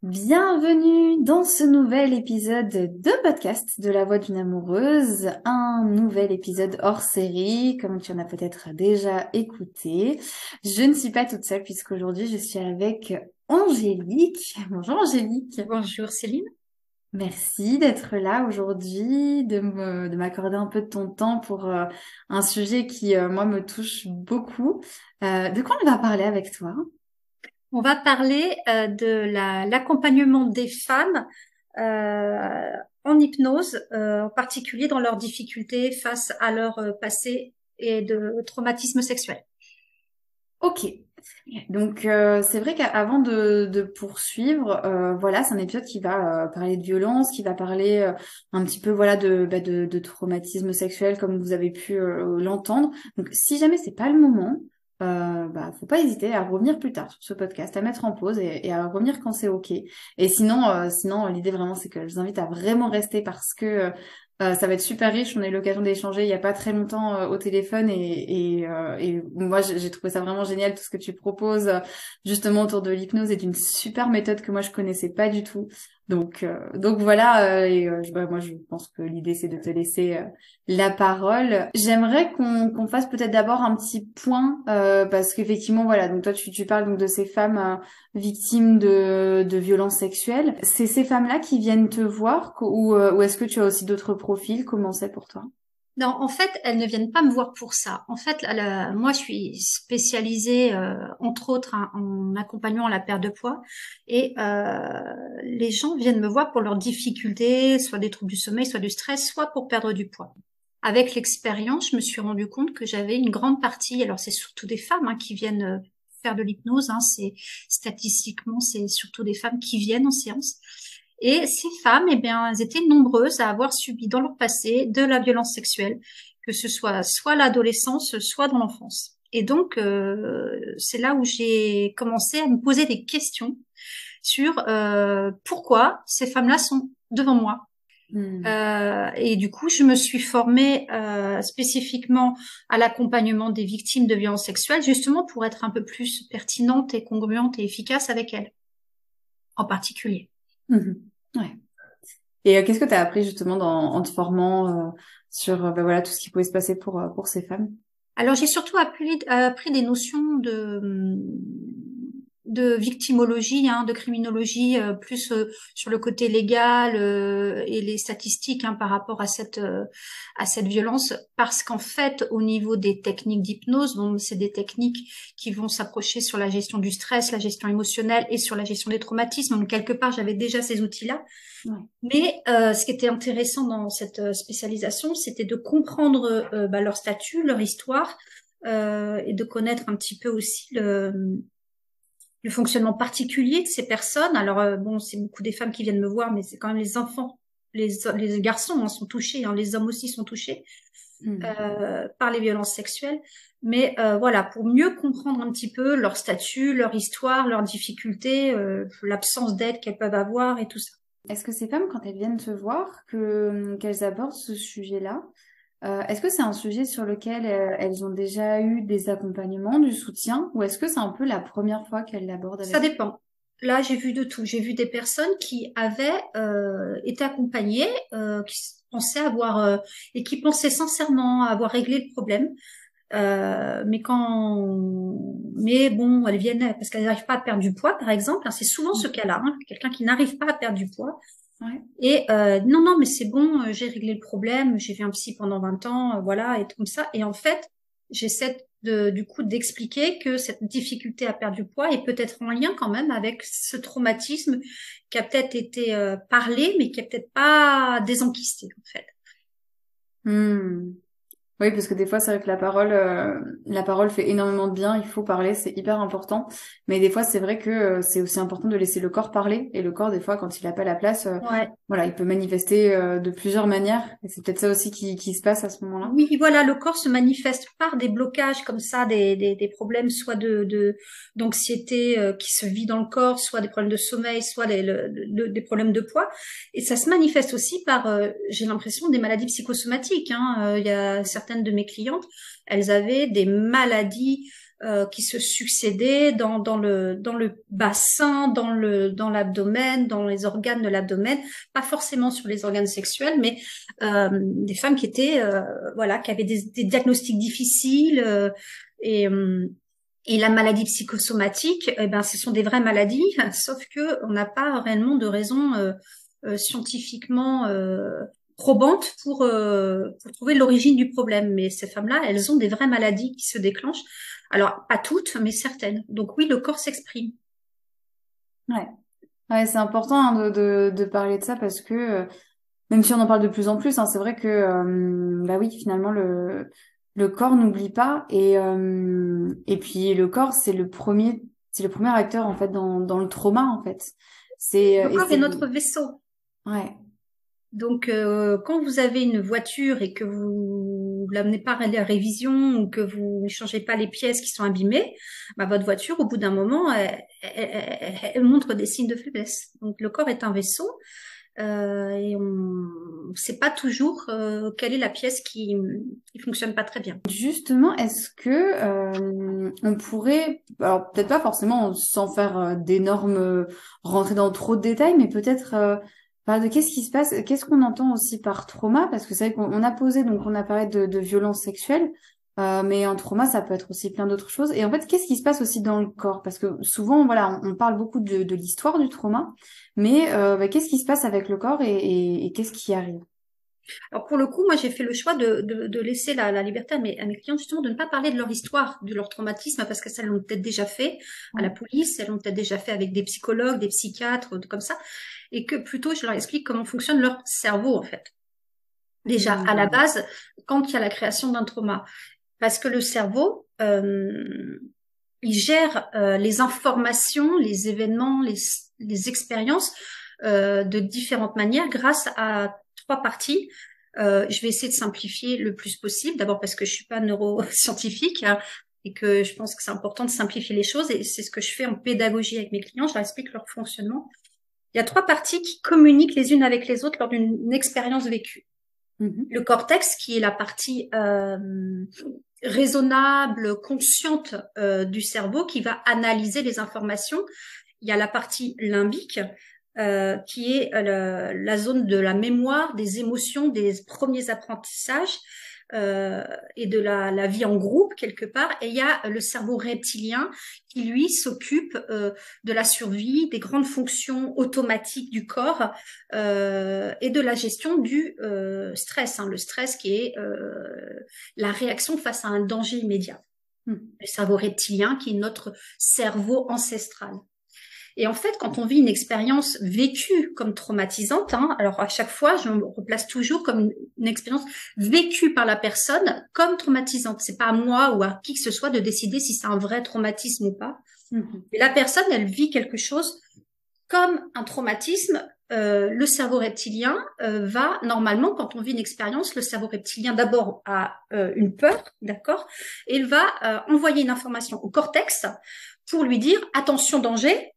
Bienvenue dans ce nouvel épisode de podcast de La Voix d'une amoureuse, un nouvel épisode hors série, comme tu en as peut-être déjà écouté. Je ne suis pas toute seule puisqu'aujourd'hui je suis avec Angélique. Bonjour Angélique. Bonjour Céline. Merci d'être là aujourd'hui, de m'accorder un peu de ton temps pour un sujet qui, moi, me touche beaucoup. De quoi on va parler avec toi? On va parler de l'accompagnement des femmes euh, en hypnose, en particulier dans leurs difficultés face à leur passé et de traumatisme sexuel. Ok. Donc c'est vrai qu'avant de poursuivre, voilà, c'est un épisode qui va parler de violence, qui va parler un petit peu voilà de traumatisme sexuel comme vous avez pu l'entendre. Donc si jamais c'est pas le moment, faut pas hésiter à revenir plus tard sur ce podcast, à mettre en pause et à revenir quand c'est ok. Et sinon l'idée vraiment c'est que je vous invite à vraiment rester parce que ça va être super riche. On a eu l'occasion d'échanger il y a pas très longtemps au téléphone et moi j'ai trouvé ça vraiment génial tout ce que tu proposes justement autour de l'hypnose et d'une super méthode que moi je connaissais pas du tout. Donc voilà moi je pense que l'idée c'est de te laisser la parole. J'aimerais qu'on fasse peut-être d'abord un petit point parce qu'effectivement voilà donc toi tu parles donc de ces femmes victimes de violences sexuelles. C'est ces femmes-là qui viennent te voir ou est-ce que tu as aussi d'autres profils? Comment c'est pour toi? Non, en fait, elles ne viennent pas me voir pour ça. En fait, moi, je suis spécialisée, entre autres, hein, en accompagnant la perte de poids. Et les gens viennent me voir pour leurs difficultés, soit des troubles du sommeil, soit du stress, soit pour perdre du poids. Avec l'expérience, je me suis rendu compte que j'avais une grande partie, alors c'est surtout des femmes hein, qui viennent faire de l'hypnose, hein, c'est statistiquement, c'est surtout des femmes qui viennent en séance. Et ces femmes, eh bien, elles étaient nombreuses à avoir subi dans leur passé de la violence sexuelle, que ce soit à l'adolescence, soit dans l'enfance. Et donc, c'est là où j'ai commencé à me poser des questions sur pourquoi ces femmes-là sont devant moi. Hmm. Et du coup, je me suis formée spécifiquement à l'accompagnement des victimes de violences sexuelles, justement pour être un peu plus pertinente et congruente et efficace avec elles, en particulier. Mhm. Ouais. Et qu'est-ce que tu as appris justement en te formant sur voilà tout ce qui pouvait se passer pour ces femmes? Alors, j'ai surtout appris des notions de victimologie, hein, de criminologie, plus sur le côté légal et les statistiques hein, par rapport à cette violence, parce qu'en fait, au niveau des techniques d'hypnose, bon, c'est des techniques qui vont s'approcher sur la gestion du stress, la gestion émotionnelle et sur la gestion des traumatismes. Donc, quelque part, j'avais déjà ces outils-là. Ouais. Mais ce qui était intéressant dans cette spécialisation, c'était de comprendre leur statut, leur histoire, et de connaître un petit peu aussi le fonctionnement particulier de ces personnes. Alors bon, c'est beaucoup des femmes qui viennent me voir, mais c'est quand même les enfants, les garçons hein, sont touchés, hein, les hommes aussi sont touchés Hmm. par les violences sexuelles. Mais voilà, pour mieux comprendre un petit peu leur statut, leur histoire, leurs difficultés, l'absence d'aide qu'elles peuvent avoir et tout ça. Est-ce que ces femmes, quand elles viennent te voir, qu'elles abordent ce sujet-là, est-ce que c'est un sujet sur lequel elles ont déjà eu des accompagnements, du soutien, ou est-ce que c'est un peu la première fois qu'elles l'abordent Ça avec toi? dépend. Là, j'ai vu de tout. J'ai vu des personnes qui avaient été accompagnées, pensaient avoir et qui pensaient sincèrement avoir réglé le problème. Mais bon, elles viennent parce qu'elles n'arrivent pas à perdre du poids, par exemple. Hein, c'est souvent ce Mhm. cas-là. Hein, quelqu'un qui n'arrive pas à perdre du poids. Ouais. Et non, non, mais c'est bon, j'ai réglé le problème. J'ai fait un psy pendant 20 ans, voilà, et tout comme ça. Et en fait, j'essaie du coup d'expliquer que cette difficulté à perdre du poids est peut-être en lien quand même avec ce traumatisme qui a peut-être été parlé, mais qui est peut-être pas désenquisté en fait. Hmm. Oui, parce que des fois, c'est vrai que la parole fait énormément de bien. Il faut parler, c'est hyper important. Mais des fois, c'est vrai que c'est aussi important de laisser le corps parler. Et le corps, des fois, quand il n'a pas la place, Ouais. voilà, il peut manifester de plusieurs manières. Et c'est peut-être ça aussi qui se passe à ce moment-là. Oui, voilà, le corps se manifeste par des blocages comme ça, des problèmes soit d'anxiété qui se vit dans le corps, soit des problèmes de sommeil, soit des problèmes de poids. Et ça se manifeste aussi par, j'ai l'impression, des maladies psychosomatiques. Hein. Il y a certaines de mes clientes, elles avaient des maladies qui se succédaient dans le bassin, dans l'abdomen, dans les organes de l'abdomen, pas forcément sur les organes sexuels, mais des femmes qui étaient voilà, qui avaient des diagnostics difficiles et et la maladie psychosomatique, eh ben, ce sont des vraies maladies, sauf que on n'a pas réellement de raison scientifiquement probante pour trouver l'origine du problème. Mais ces femmes-là, elles ont des vraies maladies qui se déclenchent. Alors, pas toutes, mais certaines. Donc oui, le corps s'exprime. Ouais. Ouais, c'est important hein, de parler de ça parce que même si on en parle de plus en plus, hein, c'est vrai que bah oui, finalement le corps n'oublie pas et puis le corps c'est le premier acteur en fait dans le trauma en fait. C'est Le et corps est c'est notre vaisseau. ouais. Donc, quand vous avez une voiture et que vous l'amenez pas à la révision ou que vous ne changez pas les pièces qui sont abîmées, bah, votre voiture, au bout d'un moment, elle montre des signes de faiblesse. Donc, le corps est un vaisseau et on ne sait pas toujours quelle est la pièce qui fonctionne pas très bien. Justement, est-ce que on pourrait, alors peut-être pas forcément sans faire d'énormes rentrer dans trop de détails, mais peut-être parler de qu'est-ce qui se passe, qu'est-ce qu'on entend aussi par trauma, parce que c'est vrai qu'on a posé, donc on a parlé de violence sexuelle, mais un trauma, ça peut être aussi plein d'autres choses. Et en fait, qu'est-ce qui se passe aussi dans le corps? Parce que souvent, voilà, on parle beaucoup de l'histoire du trauma, mais bah, qu'est-ce qui se passe avec le corps et qu'est-ce qui arrive? Alors pour le coup, moi j'ai fait le choix de laisser la liberté à mes clients justement de ne pas parler de leur histoire, de leur traumatisme, parce que ça elles l'ont peut-être déjà fait à la police, elles l'ont peut-être déjà fait avec des psychologues, des psychiatres, comme ça, et que plutôt je leur explique comment fonctionne leur cerveau en fait. Déjà à la Hmm. base, quand il y a la création d'un trauma, parce que le cerveau, il gère les informations, les événements, les expériences de différentes manières grâce à trois parties. Je vais essayer de simplifier le plus possible. D'abord parce que je suis pas neuroscientifique hein, et que je pense que c'est important de simplifier les choses et c'est ce que je fais en pédagogie avec mes clients. Je leur explique leur fonctionnement. Il y a trois parties qui communiquent les unes avec les autres lors d'une expérience vécue. Mhm. Le cortex, qui est la partie raisonnable, consciente du cerveau, qui va analyser les informations. Il y a la partie limbique, qui est la zone de la mémoire, des émotions, des premiers apprentissages et de la vie en groupe quelque part. Et il y a le cerveau reptilien qui, lui, s'occupe de la survie, des grandes fonctions automatiques du corps et de la gestion du stress. Hein, le stress qui est la réaction face à un danger immédiat. Le cerveau reptilien qui est notre cerveau ancestral. Et en fait, quand on vit une expérience vécue comme traumatisante, hein, alors à chaque fois, je me replace toujours comme une expérience vécue par la personne comme traumatisante. C'est pas à moi ou à qui que ce soit de décider si c'est un vrai traumatisme ou pas. Mais la personne, elle vit quelque chose comme un traumatisme. Le cerveau reptilien va normalement, quand on vit une expérience, le cerveau reptilien d'abord a une peur, d'accord, et il va envoyer une information au cortex pour lui dire attention danger,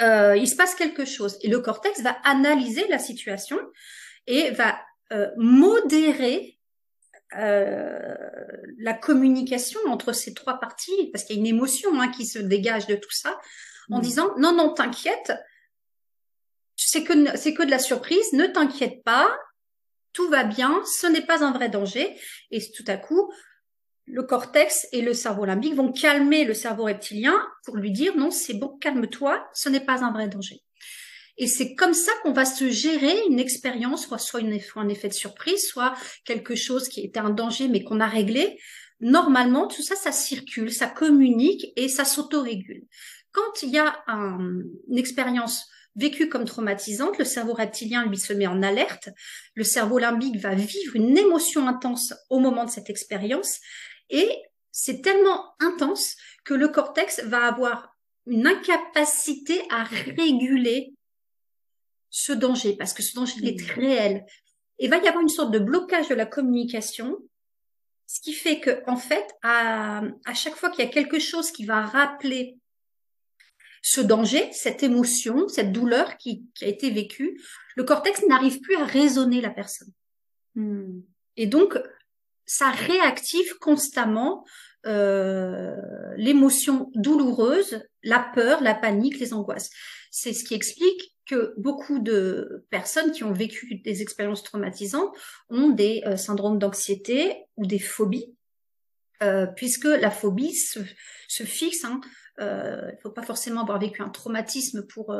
il se passe quelque chose. Et le cortex va analyser la situation et va modérer la communication entre ces trois parties, parce qu'il y a une émotion hein, qui se dégage de tout ça, en Mhm. disant non, non, t'inquiète, c'est que de la surprise, ne t'inquiète pas, tout va bien, ce n'est pas un vrai danger. Et tout à coup, le cortex et le cerveau limbique vont calmer le cerveau reptilien pour lui dire non, c'est bon, calme-toi, ce n'est pas un vrai danger. Et c'est comme ça qu'on va se gérer une expérience, soit un effet de surprise, soit quelque chose qui était un danger mais qu'on a réglé. Normalement, tout ça, ça circule, ça communique et ça s'autorégule. Quand il y a une expérience vécue comme traumatisante, le cerveau reptilien, lui, se met en alerte. Le cerveau limbique va vivre une émotion intense au moment de cette expérience. Et c'est tellement intense que le cortex va avoir une incapacité à réguler ce danger, parce que ce danger il est Mhm. réel. Et va y avoir une sorte de blocage de la communication, ce qui fait que, en fait, à chaque fois qu'il y a quelque chose qui va rappeler ce danger, cette émotion, cette douleur qui a été vécue, le cortex n'arrive plus à raisonner la personne. Mhm. Et donc, ça réactive constamment l'émotion douloureuse, la peur, la panique, les angoisses. C'est ce qui explique que beaucoup de personnes qui ont vécu des expériences traumatisantes ont des syndromes d'anxiété ou des phobies, puisque la phobie se fixe. Il ne faut pas forcément avoir vécu un traumatisme pour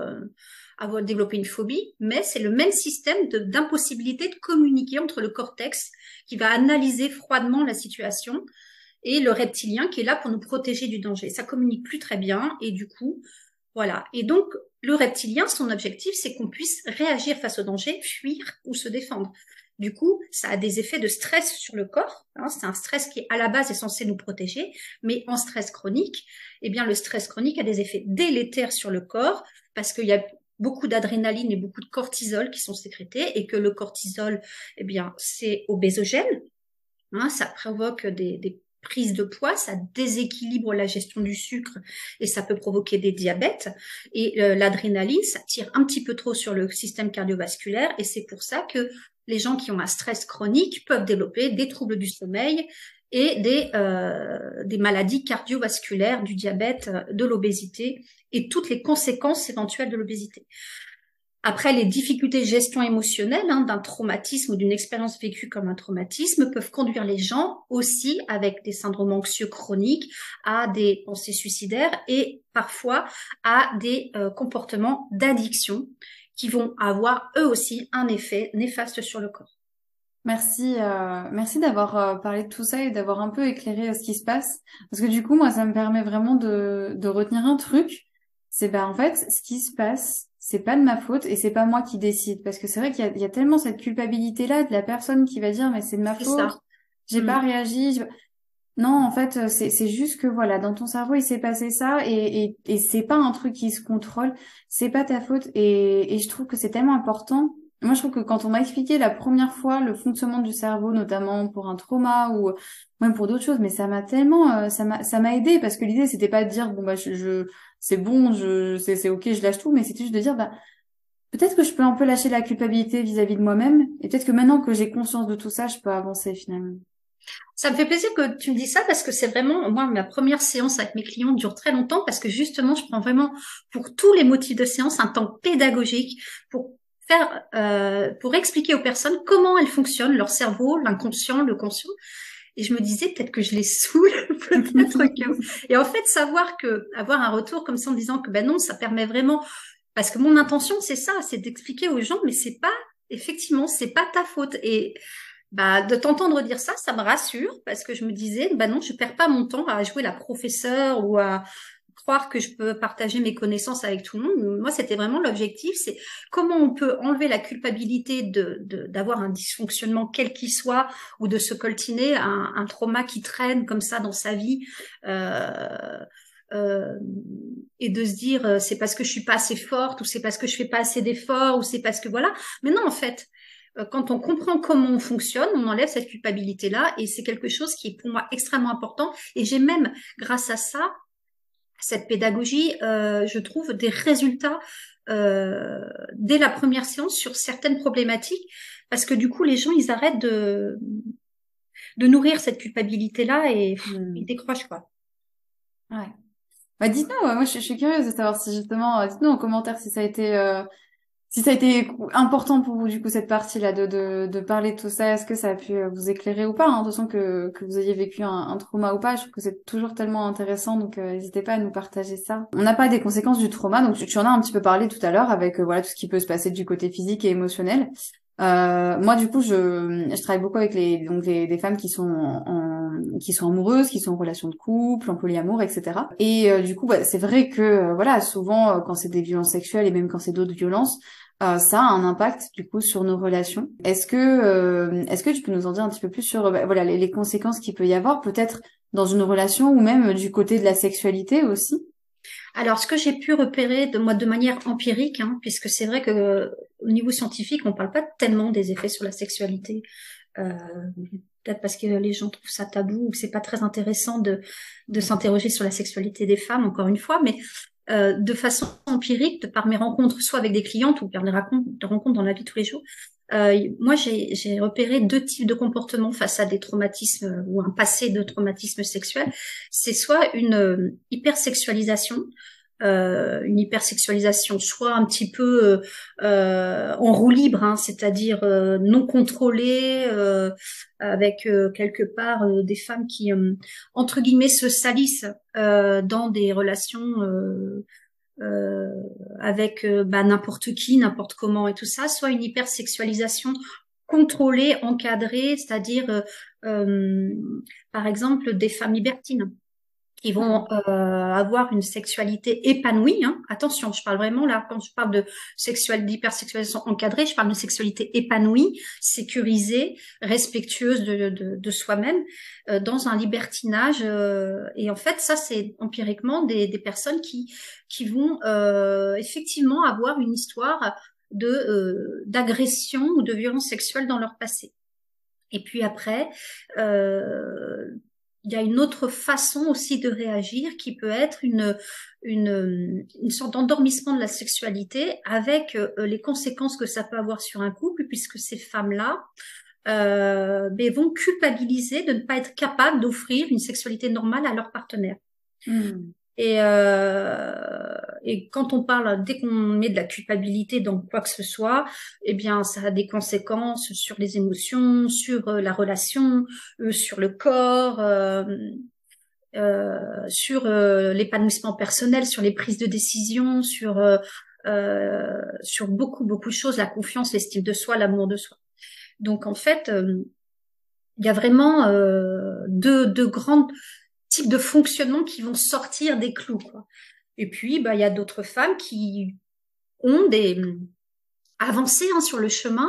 avoir développé une phobie, mais c'est le même système d'impossibilité de communiquer entre le cortex qui va analyser froidement la situation et le reptilien qui est là pour nous protéger du danger. Ça communique plus très bien et du coup, voilà. Et donc, le reptilien, son objectif, c'est qu'on puisse réagir face au danger, fuir ou se défendre. Du coup, ça a des effets de stress sur le corps. C'est un stress qui, à la base, est censé nous protéger, mais en stress chronique, eh bien, le stress chronique a des effets délétères sur le corps parce qu'il y a beaucoup d'adrénaline et beaucoup de cortisol qui sont sécrétés et que le cortisol, eh bien, c'est obésogène. Ça provoque des prises de poids, ça déséquilibre la gestion du sucre et ça peut provoquer des diabètes. Et l'adrénaline, ça tire un petit peu trop sur le système cardiovasculaire et c'est pour ça que les gens qui ont un stress chronique peuvent développer des troubles du sommeil et des maladies cardiovasculaires, du diabète, de l'obésité et toutes les conséquences éventuelles de l'obésité. Après, les difficultés de gestion émotionnelle d'un traumatisme ou d'une expérience vécue comme un traumatisme peuvent conduire les gens aussi avec des syndromes anxieux chroniques à des pensées suicidaires et parfois à des comportements d'addiction qui vont avoir eux aussi un effet néfaste sur le corps. Merci d'avoir parlé de tout ça et d'avoir un peu éclairé ce qui se passe. Parce que du coup, moi, ça me permet vraiment de retenir un truc. C'est en fait, ce qui se passe, c'est pas de ma faute et c'est pas moi qui décide. Parce que c'est vrai qu'il y a tellement cette culpabilité-là de la personne qui va dire, mais c'est de ma C'est faute, ça. j'ai pas réagi. Non, en fait, c'est juste que voilà, dans ton cerveau, il s'est passé ça et c'est pas un truc qui se contrôle, c'est pas ta faute et je trouve que c'est tellement important. Moi, je trouve que quand on m'a expliqué la première fois le fonctionnement du cerveau, notamment pour un trauma ou même pour d'autres choses, mais ça m'a tellement, ça m'a aidé parce que l'idée c'était pas de dire bon bah c'est bon, c'est ok, je lâche tout, mais c'était juste de dire bah peut-être que je peux un peu lâcher la culpabilité vis-à-vis de moi-même et peut-être que maintenant que j'ai conscience de tout ça, je peux avancer finalement. Ça me fait plaisir que tu me dis ça parce que c'est vraiment, moi, ma première séance avec mes clients dure très longtemps parce que justement, je prends vraiment pour tous les motifs de séance un temps pédagogique pour pour expliquer aux personnes comment elles fonctionnent, leur cerveau, l'inconscient, le conscient. Et je me disais peut-être que je les saoule, peut-être que. Et en fait, savoir que avoir un retour comme ça en disant que ben non, ça permet vraiment, parce que mon intention c'est ça, c'est d'expliquer aux gens, mais c'est pas effectivement, c'est pas ta faute. Et bah, de t'entendre dire ça, ça me rassure parce que je me disais, bah non, je perds pas mon temps à jouer la professeure ou à croire que je peux partager mes connaissances avec tout le monde. Moi, c'était vraiment l'objectif, c'est comment on peut enlever la culpabilité d'avoir un dysfonctionnement quel qu'il soit ou de se coltiner un trauma qui traîne comme ça dans sa vie. Euh, et de se dire c'est parce que je suis pas assez forte ou c'est parce que je fais pas assez d'efforts ou c'est parce que voilà. Mais non, en fait, quand on comprend comment on fonctionne, on enlève cette culpabilité-là et c'est quelque chose qui est pour moi extrêmement important. Et j'ai même, grâce à ça, cette pédagogie, je trouve des résultats dès la première séance sur certaines problématiques parce que du coup, les gens, ils arrêtent de nourrir cette culpabilité-là et ils décrochent, quoi. Ouais. Bah, dites-nous, moi je suis curieuse de savoir si justement, dites-nous en commentaire si ça a été important pour vous du coup cette partie-là de parler de tout ça, est-ce que ça a pu vous éclairer ou pas, hein, de toute façon que vous ayez vécu un trauma ou pas, je trouve que c'est toujours tellement intéressant, donc n'hésitez pas à nous partager ça. On n'a pas des conséquences du trauma, donc tu en as un petit peu parlé tout à l'heure avec voilà tout ce qui peut se passer du côté physique et émotionnel. Moi, du coup, je travaille beaucoup avec des femmes qui sont qui sont amoureuses, qui sont en relation de couple, en polyamour, etc. Et du coup, bah, c'est vrai que voilà, souvent quand c'est des violences sexuelles et même quand c'est d'autres violences, ça a un impact du coup sur nos relations. Est-ce que tu peux nous en dire un petit peu plus sur bah, voilà les conséquences qu'il peut y avoir peut-être dans une relation ou même du côté de la sexualité aussi? Alors, ce que j'ai pu repérer de manière empirique, puisque c'est vrai que au niveau scientifique, on parle pas tellement des effets sur la sexualité, euh, peut-être parce que les gens trouvent ça tabou ou que c'est pas très intéressant de s'interroger sur la sexualité des femmes, encore une fois, mais de façon empirique, de par mes rencontres, soit avec des clientes ou par des rencontres dans la vie de tous les jours, Moi, j'ai repéré deux types de comportements face à des traumatismes ou un passé de traumatisme sexuel. C'est soit une hypersexualisation, soit un petit peu en roue libre, hein, c'est-à-dire non contrôlée, avec quelque part des femmes qui, entre guillemets, se salissent dans des relations euh, avec n'importe qui, n'importe comment et tout ça, soit une hypersexualisation contrôlée, encadrée, c'est-à-dire euh, par exemple des femmes libertines qui vont Hmm. avoir une sexualité épanouie. Hein. Attention, je parle vraiment là, quand je parle de d'hypersexualisation encadrée, je parle de sexualité épanouie, sécurisée, respectueuse de soi-même, dans un libertinage. Et en fait, ça, c'est empiriquement des personnes qui vont effectivement avoir une histoire d'agression ou de violence sexuelle dans leur passé. Et puis après, euh, il y a une autre façon aussi de réagir qui peut être une sorte d'endormissement de la sexualité avec les conséquences que ça peut avoir sur un couple, puisque ces femmes-là vont culpabiliser de ne pas être capables d'offrir une sexualité normale à leur partenaire. Hmm. Et quand on parle, dès qu'on met de la culpabilité dans quoi que ce soit, eh bien, ça a des conséquences sur les émotions, sur la relation, sur le corps, sur l'épanouissement personnel, sur les prises de décision, sur beaucoup, beaucoup de choses, la confiance, l'estime de soi, l'amour de soi. Donc, en fait, il y a vraiment deux grands types de fonctionnement qui vont sortir des clous, quoi. Et puis, bah, il y a d'autres femmes qui ont avancé hein, sur le chemin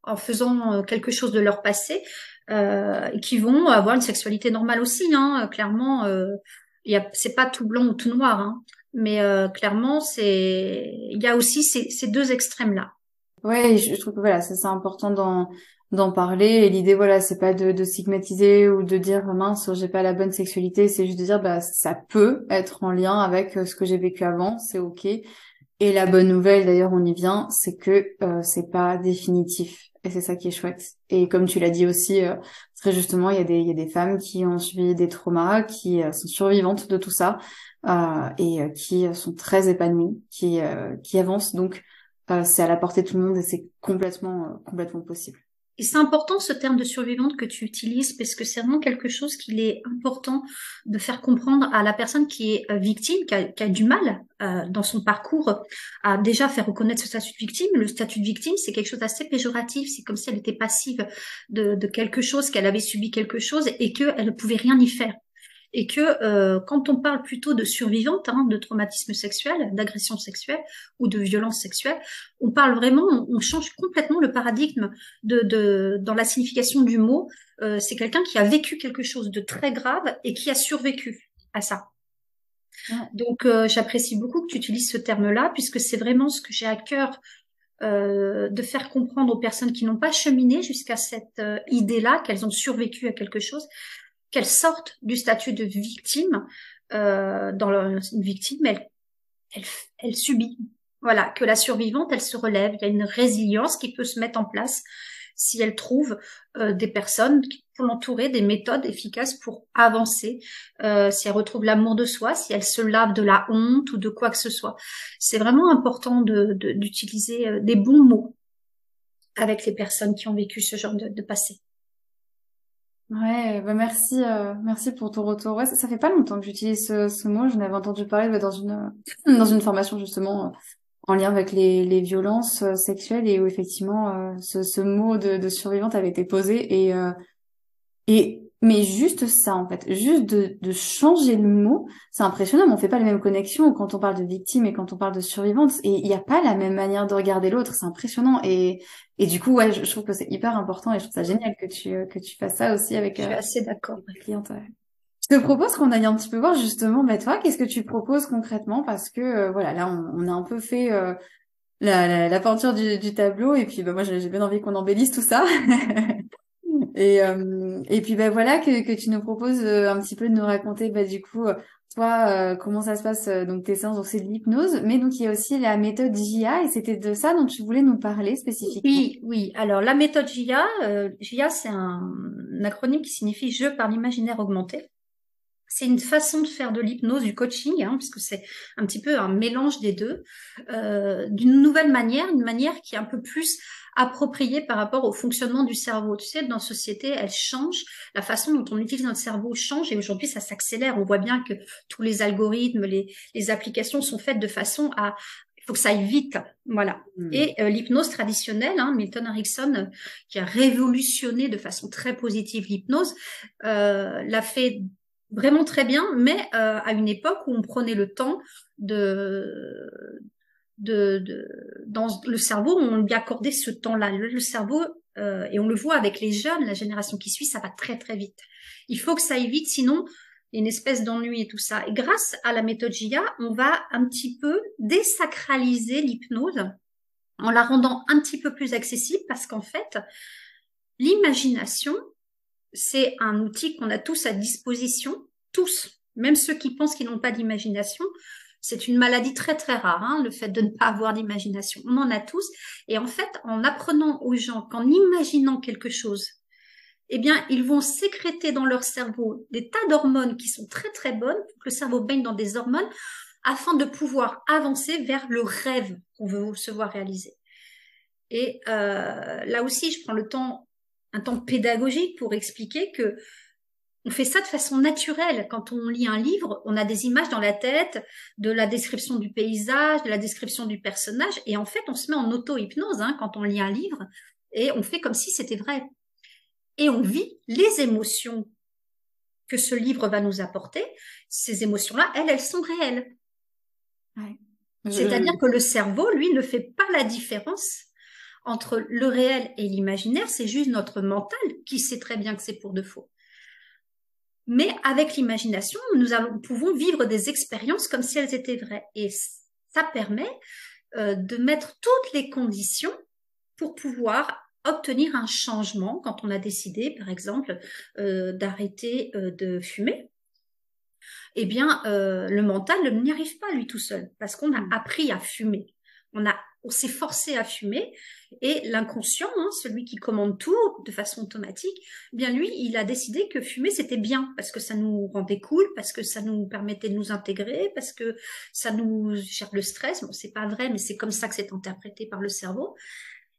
en faisant quelque chose de leur passé, et qui vont avoir une sexualité normale aussi. Hein. Clairement, c'est pas tout blanc ou tout noir, hein. Mais clairement, il y a aussi ces deux extrêmes-là. Ouais, je trouve que voilà, ça, c'est important d'en parler. Et l'idée, voilà, c'est pas de stigmatiser ou de dire mince, j'ai pas la bonne sexualité. C'est juste de dire, bah, ça peut être en lien avec ce que j'ai vécu avant, c'est ok. Et la bonne nouvelle, d'ailleurs, on y vient, c'est que c'est pas définitif. Et c'est ça qui est chouette. Et comme tu l'as dit aussi, très justement, il y a des femmes qui ont subi des traumas, qui sont survivantes de tout ça, et qui sont très épanouies, qui avancent. Donc, c'est à la portée de tout le monde et c'est complètement possible. Et c'est important ce terme de survivante que tu utilises parce que c'est vraiment quelque chose qu'il est important de faire comprendre à la personne qui est victime, qui a du mal dans son parcours à déjà faire reconnaître ce statut de victime. Le statut de victime, c'est quelque chose d'assez péjoratif. C'est comme si elle était passive de quelque chose, qu'elle avait subi quelque chose et qu'elle ne pouvait rien y faire. Et que quand on parle plutôt de survivante, hein, de traumatisme sexuel, d'agression sexuelle ou de violence sexuelle, on parle vraiment, on change complètement le paradigme dans la signification du mot. C'est quelqu'un qui a vécu quelque chose de très grave et qui a survécu à ça. Ouais. Donc j'apprécie beaucoup que tu utilises ce terme-là puisque c'est vraiment ce que j'ai à cœur de faire comprendre aux personnes qui n'ont pas cheminé jusqu'à cette idée-là, qu'elles ont survécu à quelque chose, qu'elles sortent du statut de victime. Une victime, elle, elle subit. Voilà, que la survivante, elle se relève. Il y a une résilience qui peut se mettre en place si elle trouve des personnes pour l'entourer, des méthodes efficaces pour avancer, si elle retrouve l'amour de soi, si elle se lave de la honte ou de quoi que ce soit. C'est vraiment important d'utiliser des bons mots avec les personnes qui ont vécu ce genre de passé. Ouais, bah merci pour ton retour. Ouais, ça fait pas longtemps que j'utilise ce mot. J'en avais entendu parler dans une formation justement en lien avec les violences sexuelles et où effectivement ce mot de survivante avait été posé et mais juste ça en fait, juste de changer le mot, c'est impressionnant. Mais on fait pas les mêmes connexions quand on parle de victime et quand on parle de survivante et il n'y a pas la même manière de regarder l'autre. C'est impressionnant et du coup ouais, je trouve que c'est hyper important et je trouve ça génial que tu fasses ça aussi avec Je suis assez d'accord. tes clientes. Ouais. Je te propose qu'on aille un petit peu voir justement, bah toi, qu'est-ce que tu proposes concrètement parce que voilà, là on a un peu fait la peinture du tableau et puis bah moi j'ai bien envie qu'on embellisse tout ça. Et puis bah voilà que tu nous proposes un petit peu de nous raconter bah du coup toi, comment ça se passe, donc tes séances, donc c'est de l'hypnose, mais donc il y a aussi la méthode JIA et c'était de ça dont tu voulais nous parler spécifiquement. Oui, oui. Alors, la méthode JIA, JIA, c'est un acronyme qui signifie jeu par l'imaginaire augmenté. C'est une façon de faire de l'hypnose, du coaching, hein, puisque c'est un petit peu un mélange des deux, d'une nouvelle manière, une manière qui est un peu plus appropriée par rapport au fonctionnement du cerveau. Tu sais, dans la société, elle change, la façon dont on utilise notre cerveau change, et aujourd'hui, ça s'accélère. On voit bien que tous les algorithmes, les applications sont faites de façon à... Il faut que ça aille vite, voilà. Hmm. Et l'hypnose traditionnelle, hein, Milton Erickson, qui a révolutionné de façon très positive l'hypnose, l'a fait vraiment très bien, mais à une époque où on prenait le temps de, de dans le cerveau, on lui accordait ce temps-là. Le cerveau, et on le voit avec les jeunes, la génération qui suit, ça va très très vite. Il faut que ça aille vite, sinon il y a une espèce d'ennui et tout ça. Et grâce à la méthode JIA, on va un petit peu désacraliser l'hypnose en la rendant un petit peu plus accessible parce qu'en fait, l'imagination, c'est un outil qu'on a tous à disposition, tous, même ceux qui pensent qu'ils n'ont pas d'imagination. C'est une maladie très très rare, hein, le fait de ne pas avoir d'imagination. On en a tous. Et en fait, en apprenant aux gens qu'en imaginant quelque chose, eh bien, ils vont sécréter dans leur cerveau des tas d'hormones qui sont très très bonnes, pour que le cerveau baigne dans des hormones, afin de pouvoir avancer vers le rêve qu'on veut se voir réaliser. Et là aussi, je prends un temps pédagogique pour expliquer que on fait ça de façon naturelle. Quand on lit un livre, on a des images dans la tête, de la description du paysage, de la description du personnage, et en fait, on se met en auto-hypnose hein, quand on lit un livre, et on fait comme si c'était vrai. Et on vit les émotions que ce livre va nous apporter. Ces émotions-là, elles sont réelles. Ouais. C'est-à-dire que le cerveau, lui, ne fait pas la différence entre le réel et l'imaginaire, c'est juste notre mental qui sait très bien que c'est pour de faux. Mais avec l'imagination, pouvons vivre des expériences comme si elles étaient vraies. Et ça permet de mettre toutes les conditions pour pouvoir obtenir un changement quand on a décidé, par exemple, d'arrêter de fumer. Eh bien, le mental n'y arrive pas lui tout seul parce qu'on a appris à fumer. On s'est forcé à fumer et l'inconscient, hein, celui qui commande tout de façon automatique, eh bien lui, il a décidé que fumer c'était bien parce que ça nous rendait cool, parce que ça nous permettait de nous intégrer, parce que ça nous gère le stress. Bon, c'est pas vrai, mais c'est comme ça que c'est interprété par le cerveau.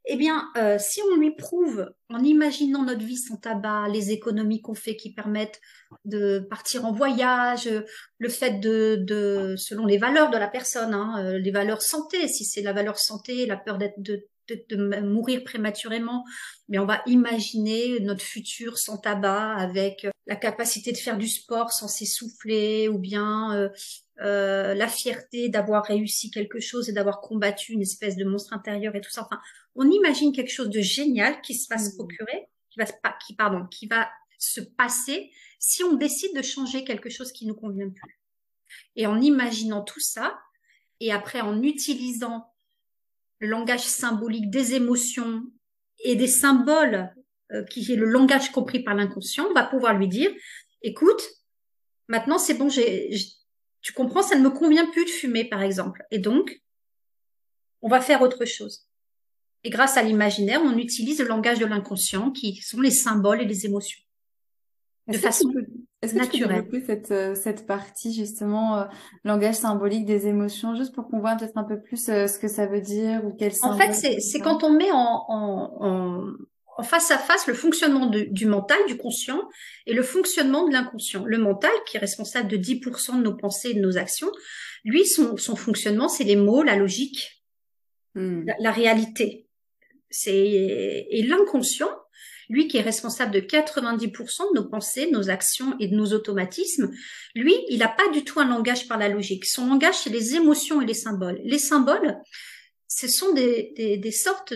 Eh bien, si on lui prouve, en imaginant notre vie sans tabac, les économies qu'on fait qui permettent de partir en voyage, le fait selon les valeurs de la personne, hein, les valeurs santé, si c'est la valeur santé, la peur de mourir prématurément, mais on va imaginer notre futur sans tabac avec la capacité de faire du sport sans s'essouffler ou bien la fierté d'avoir réussi quelque chose et d'avoir combattu une espèce de monstre intérieur et tout ça. Enfin, on imagine quelque chose de génial qui se va se procurer, qui va se passer si on décide de changer quelque chose qui nous convient plus. Et en imaginant tout ça, et après en utilisant le langage symbolique des émotions et des symboles, qui est le langage compris par l'inconscient, on va pouvoir lui dire, écoute, maintenant c'est bon, tu comprends, ça ne me convient plus de fumer, par exemple. Et donc, on va faire autre chose. Et grâce à l'imaginaire, on utilise le langage de l'inconscient, qui sont les symboles et les émotions, de Est-ce que façon est-ce que tu peux naturelle. développer cette partie justement, langage symbolique des émotions, juste pour qu'on voit peut-être un peu plus ce que ça veut dire ou quel En fait, symbole, c'est etc. quand on met en face à face le fonctionnement du mental, du conscient, et le fonctionnement de l'inconscient. Le mental, qui est responsable de 10% de nos pensées et de nos actions, lui, son fonctionnement, c'est les mots, la logique, Hmm. la réalité. Et l'inconscient, lui qui est responsable de 90% de nos pensées, de nos actions et de nos automatismes, lui, il n'a pas du tout un langage par la logique. Son langage, c'est les émotions et les symboles. Les symboles, ce sont des sortes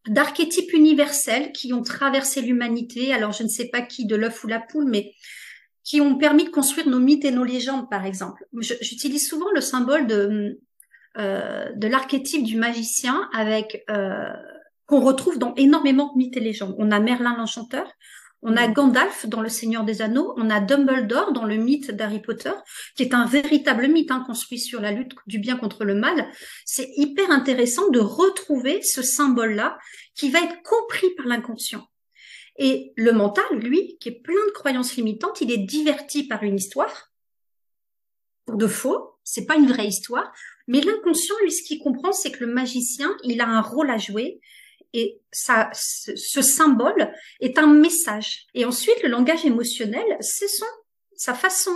d'archétypes universels qui ont traversé l'humanité. Alors, je ne sais pas qui, de l'œuf ou la poule, mais qui ont permis de construire nos mythes et nos légendes, par exemple. J'utilise souvent le symbole de l'archétype du magicien avec qu'on retrouve dans énormément de mythes et légendes. On a Merlin l'Enchanteur, On a Gandalf dans Le Seigneur des Anneaux, on a Dumbledore dans le mythe d'Harry Potter, qui est un véritable mythe construit sur la lutte du bien contre le mal. C'est hyper intéressant de retrouver ce symbole-là qui va être compris par l'inconscient. Et le mental, lui, qui est plein de croyances limitantes, il est diverti par une histoire de faux, c'est pas une vraie histoire, mais l'inconscient, lui, ce qu'il comprend, c'est que le magicien, il a un rôle à jouer. Et ça, ce symbole est un message. Et ensuite, le langage émotionnel, c'est sa façon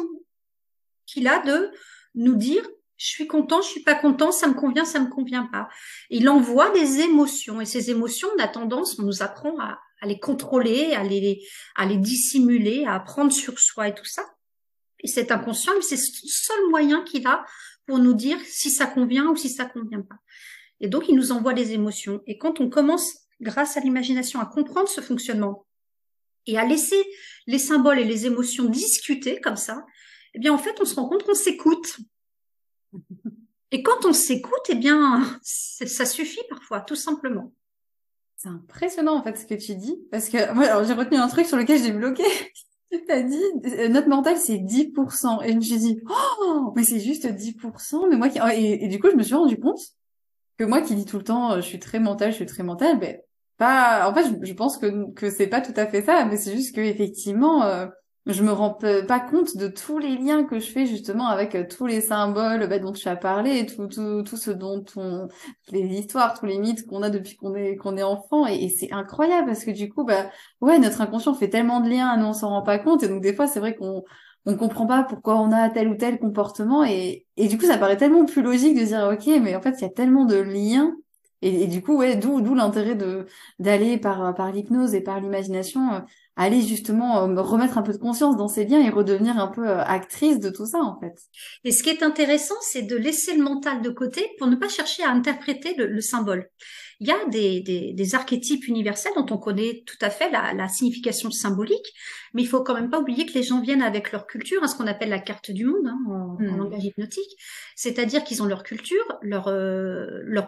qu'il a de nous dire, je suis content, je suis pas content, ça me convient pas. Il envoie des émotions. Et ces émotions, on a tendance, on nous apprend à les contrôler, à les dissimuler, à prendre sur soi et tout ça. Et cet inconscient, c'est le seul moyen qu'il a pour nous dire si ça convient ou si ça convient pas. Et donc, il nous envoie des émotions. Et quand on commence, grâce à l'imagination, à comprendre ce fonctionnement et à laisser les symboles et les émotions discuter comme ça, eh bien, en fait, on se rend compte qu'on s'écoute. Et quand on s'écoute, eh bien, ça suffit parfois, tout simplement. C'est impressionnant, en fait, ce que tu dis. Parce que moi, alors, j'ai retenu un truc sur lequel j'ai bloqué. T'as dit, notre mental, c'est 10%. Et je me suis dit, oh, mais c'est juste 10%. Mais moi et du coup, je me suis rendu compte que moi qui dis tout le temps, je suis très mentale, ben, pas, en fait, je pense que c'est pas tout à fait ça, mais c'est juste que, effectivement, je me rends pas compte de tous les liens que je fais, justement, avec tous les symboles, dont tu as parlé, et tout ce dont les histoires, tous les mythes qu'on a depuis qu'on est enfant, et c'est incroyable, parce que du coup, ouais, notre inconscient fait tellement de liens, nous, on s'en rend pas compte, et donc, des fois, c'est vrai on comprend pas pourquoi on a tel ou tel comportement et du coup ça paraît tellement plus logique de dire ok mais en fait il y a tellement de liens et du coup ouais d'où l'intérêt d'aller par l'hypnose et par l'imagination aller justement remettre un peu de conscience dans ces liens et redevenir un peu actrice de tout ça en fait. Et ce qui est intéressant, c'est de laisser le mental de côté pour ne pas chercher à interpréter le symbole. Il y a des archétypes universels dont on connaît tout à fait la signification symbolique, mais il faut quand même pas oublier que les gens viennent avec leur culture, ce qu'on appelle la carte du monde en langage hypnotique, c'est-à-dire qu'ils ont leur culture, leur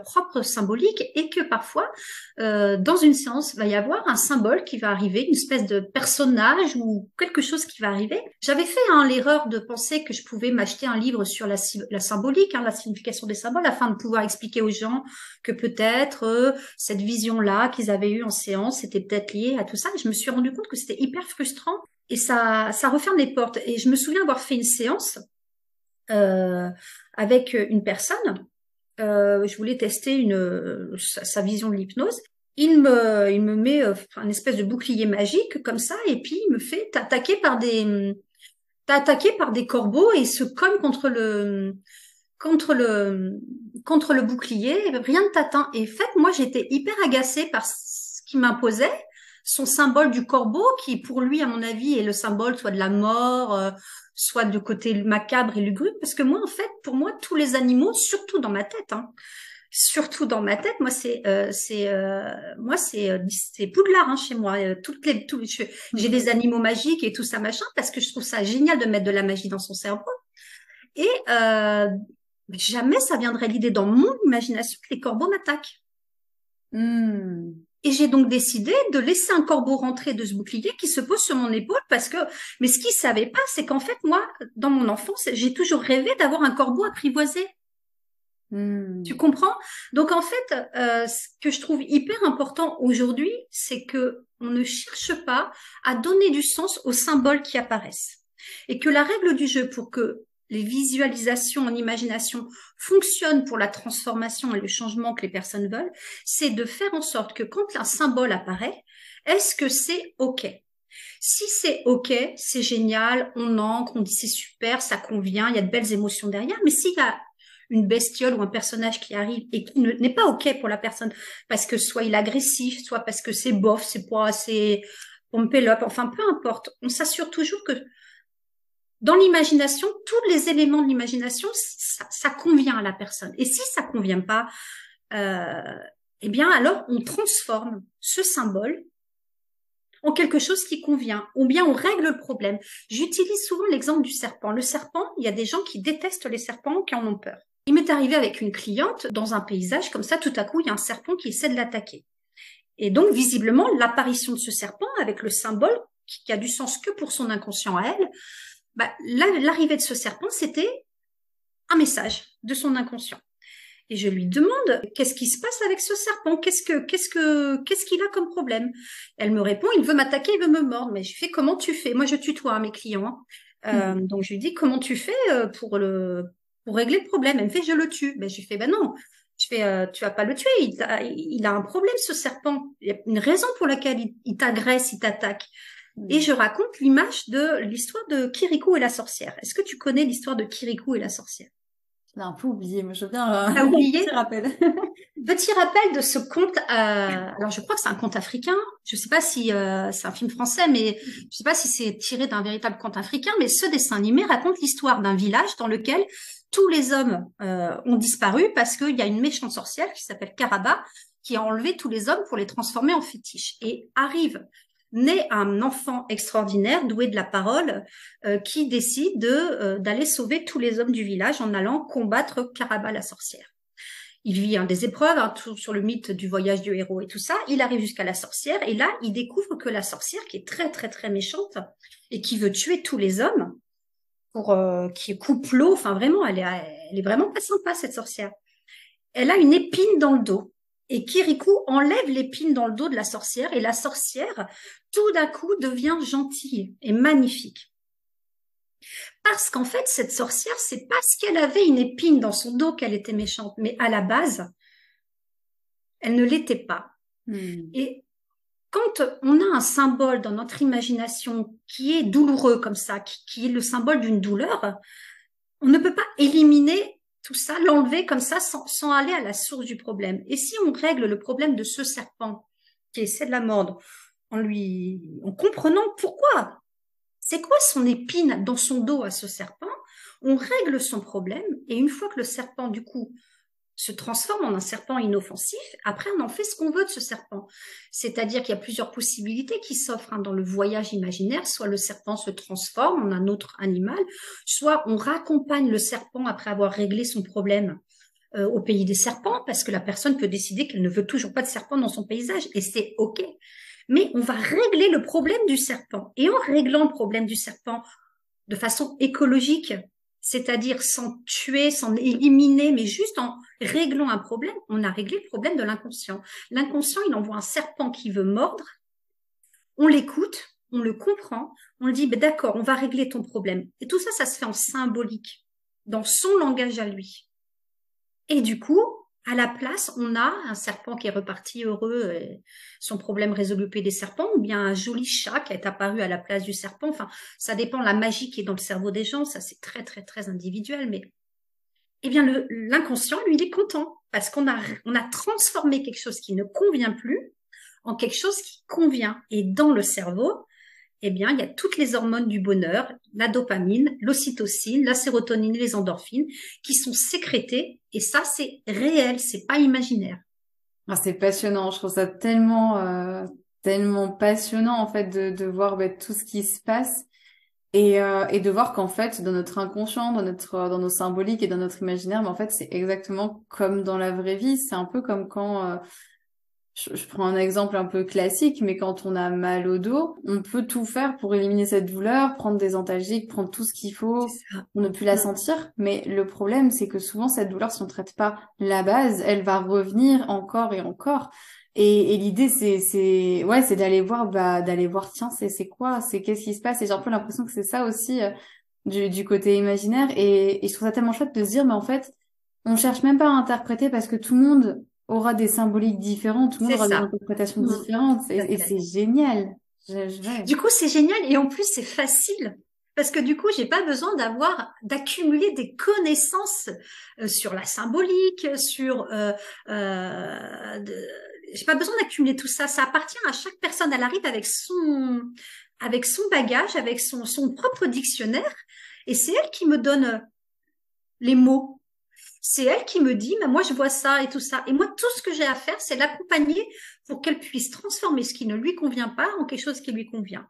propre symbolique, et que parfois, dans une séance, va y avoir un symbole qui va arriver, une espèce de personnage ou quelque chose qui va arriver. J'avais fait l'erreur de penser que je pouvais m'acheter un livre sur la symbolique, la signification des symboles, afin de pouvoir expliquer aux gens que peut-être cette vision-là qu'ils avaient eue en séance était peut-être liée à tout ça. Et je me suis rendu compte que c'était hyper frustrant et ça referme les portes. Et je me souviens avoir fait une séance avec une personne. Je voulais tester sa vision de l'hypnose. Il me met un espèce de bouclier magique comme ça et puis il me fait t'attaquer par des corbeaux et il se cogne contre le bouclier, rien ne t'atteint. Et en fait, moi, j'étais hyper agacée par ce qu'il m'imposait, son symbole du corbeau, qui pour lui, à mon avis, est le symbole soit de la mort, soit du côté macabre et lugubre, parce que moi, en fait, pour moi, tous les animaux, surtout dans ma tête, surtout dans ma tête, moi, c'est Poudlard chez moi. J'ai des animaux magiques et tout ça machin, parce que je trouve ça génial de mettre de la magie dans son cerveau. Et jamais ça viendrait l'idée dans mon imagination que les corbeaux m'attaquent. Et j'ai donc décidé de laisser un corbeau rentrer de ce bouclier qui se pose sur mon épaule mais ce qu'il savait pas, c'est qu'en fait, moi, dans mon enfance, j'ai toujours rêvé d'avoir un corbeau apprivoisé. Tu comprends? Donc, en fait, ce que je trouve hyper important aujourd'hui, c'est que on ne cherche pas à donner du sens aux symboles qui apparaissent. Et que la règle du jeu pour que les visualisations en imagination fonctionnent pour la transformation et le changement que les personnes veulent, c'est de faire en sorte que quand un symbole apparaît, est-ce que c'est OK? Si c'est OK, c'est génial, on ancre, on dit c'est super, ça convient, il y a de belles émotions derrière, mais s'il y a une bestiole ou un personnage qui arrive et qui n'est pas OK pour la personne, parce que soit il est agressif, soit parce que c'est bof, c'est pas assez pompelope, enfin peu importe, on s'assure toujours que dans l'imagination, tous les éléments de l'imagination, ça convient à la personne. Et si ça convient pas, eh bien alors on transforme ce symbole en quelque chose qui convient, ou bien on règle le problème. J'utilise souvent l'exemple du serpent. Le serpent, il y a des gens qui détestent les serpents, qui en ont peur. Il m'est arrivé avec une cliente, dans un paysage comme ça, tout à coup, il y a un serpent qui essaie de l'attaquer. Et donc, visiblement, l'apparition de ce serpent avec le symbole qui a du sens que pour son inconscient à elle, bah, l'arrivée de ce serpent, c'était un message de son inconscient. Et je lui demande, qu'est-ce qui se passe avec ce serpent? Qu'est-ce qu'il a comme problème? Elle me répond, il veut m'attaquer, il veut me mordre. Mais je fais, comment tu fais? Moi, je tutoie mes clients, hein. Donc je lui dis, comment tu fais pour régler le problème? Elle me fait, je le tue. Ben, je lui fais, ben non. Je fais, tu vas pas le tuer. Il a un problème, ce serpent. Il y a une raison pour laquelle il t'agresse, il t'attaque. Et je raconte l'histoire de Kirikou et la sorcière. Est-ce que tu connais l'histoire de Kirikou et la sorcière? Je l'ai un peu oublié, mais je veux bien T'as un petit oublié? rappel. Petit rappel de ce conte. Alors, je crois que c'est un conte africain. Je sais pas si c'est un film français, mais je sais pas si c'est tiré d'un véritable conte africain. Mais ce dessin animé raconte l'histoire d'un village dans lequel tous les hommes ont disparu parce qu'il y a une méchante sorcière qui s'appelle Karaba qui a enlevé tous les hommes pour les transformer en fétiches. Et naît un enfant extraordinaire, doué de la parole, qui décide d'aller sauver tous les hommes du village en allant combattre Karaba la sorcière. Il vit des épreuves, tout sur le mythe du voyage du héros et tout ça. Il arrive jusqu'à la sorcière et là, il découvre que la sorcière, qui est très très très méchante et qui veut tuer tous les hommes, qui coupe l'eau, enfin vraiment, elle est vraiment pas sympa cette sorcière. Elle a une épine dans le dos. Et Kirikou enlève l'épine dans le dos de la sorcière et la sorcière, tout d'un coup, devient gentille et magnifique. Parce qu'en fait, cette sorcière, c'est parce qu'elle avait une épine dans son dos qu'elle était méchante, mais à la base, elle ne l'était pas. Et quand on a un symbole dans notre imagination qui est douloureux comme ça, qui est le symbole d'une douleur, on ne peut pas éliminer tout ça, l'enlever comme ça sans aller à la source du problème. Et si on règle le problème de ce serpent qui essaie de la mordre en comprenant pourquoi, c'est quoi son épine dans son dos à ce serpent, on règle son problème et une fois que le serpent du coup se transforme en un serpent inoffensif, après on en fait ce qu'on veut de ce serpent. C'est-à-dire qu'il y a plusieurs possibilités qui s'offrent dans le voyage imaginaire, soit le serpent se transforme en un autre animal, soit on raccompagne le serpent après avoir réglé son problème au pays des serpents, parce que la personne peut décider qu'elle ne veut toujours pas de serpent dans son paysage, et c'est OK. Mais on va régler le problème du serpent. Et en réglant le problème du serpent de façon écologique, c'est-à-dire sans tuer, sans éliminer, mais juste en réglant un problème, on a réglé le problème de l'inconscient. L'inconscient, il envoie un serpent qui veut mordre, on l'écoute, on le comprend, on le dit, ben d'accord, on va régler ton problème. Et tout ça, ça se fait en symbolique, dans son langage à lui. Et du coup, à la place, on a un serpent qui est reparti heureux, son problème résolu au pays des serpents, ou bien un joli chat qui est apparu à la place du serpent. Enfin, ça dépend de la magie qui est dans le cerveau des gens, ça c'est très très très individuel, mais eh bien l'inconscient, lui, il est content parce qu'on a transformé quelque chose qui ne convient plus en quelque chose qui convient. Et dans le cerveau, eh bien, il y a toutes les hormones du bonheur, la dopamine, l'ocytocine, la sérotonine, les endorphines, qui sont sécrétées. Et ça, c'est réel, c'est pas imaginaire. Ah, c'est passionnant, je trouve ça tellement passionnant en fait de voir tout ce qui se passe et de voir qu'en fait dans notre inconscient, dans nos symboliques et dans notre imaginaire, mais en fait c'est exactement comme dans la vraie vie. C'est un peu comme quand je prends un exemple un peu classique, mais quand on a mal au dos, on peut tout faire pour éliminer cette douleur, prendre des antalgiques, prendre tout ce qu'il faut pour ne plus la sentir. Mais le problème, c'est que souvent, cette douleur, si on ne traite pas la base, elle va revenir encore et encore. Et l'idée, c'est d'aller voir, tiens, c'est quoi? Qu'est-ce qui se passe? Et j'ai un peu l'impression que c'est ça aussi, du côté imaginaire. Et je trouve ça tellement chouette de se dire, mais en fait, on cherche même pas à interpréter parce que tout le monde aura des symboliques différentes, tout le monde C'est aura des ça. interprétations différentes et c'est génial. Ouais. Du coup, c'est génial et en plus, c'est facile. Parce que du coup, j'ai pas besoin d'accumuler des connaissances sur la symbolique, j'ai pas besoin d'accumuler tout ça. Ça appartient à chaque personne. Elle arrive avec son bagage, avec son propre dictionnaire, et c'est elle qui me donne les mots. C'est elle qui me dit, mais moi je vois ça et tout ça. Et moi, tout ce que j'ai à faire, c'est l'accompagner pour qu'elle puisse transformer ce qui ne lui convient pas en quelque chose qui lui convient.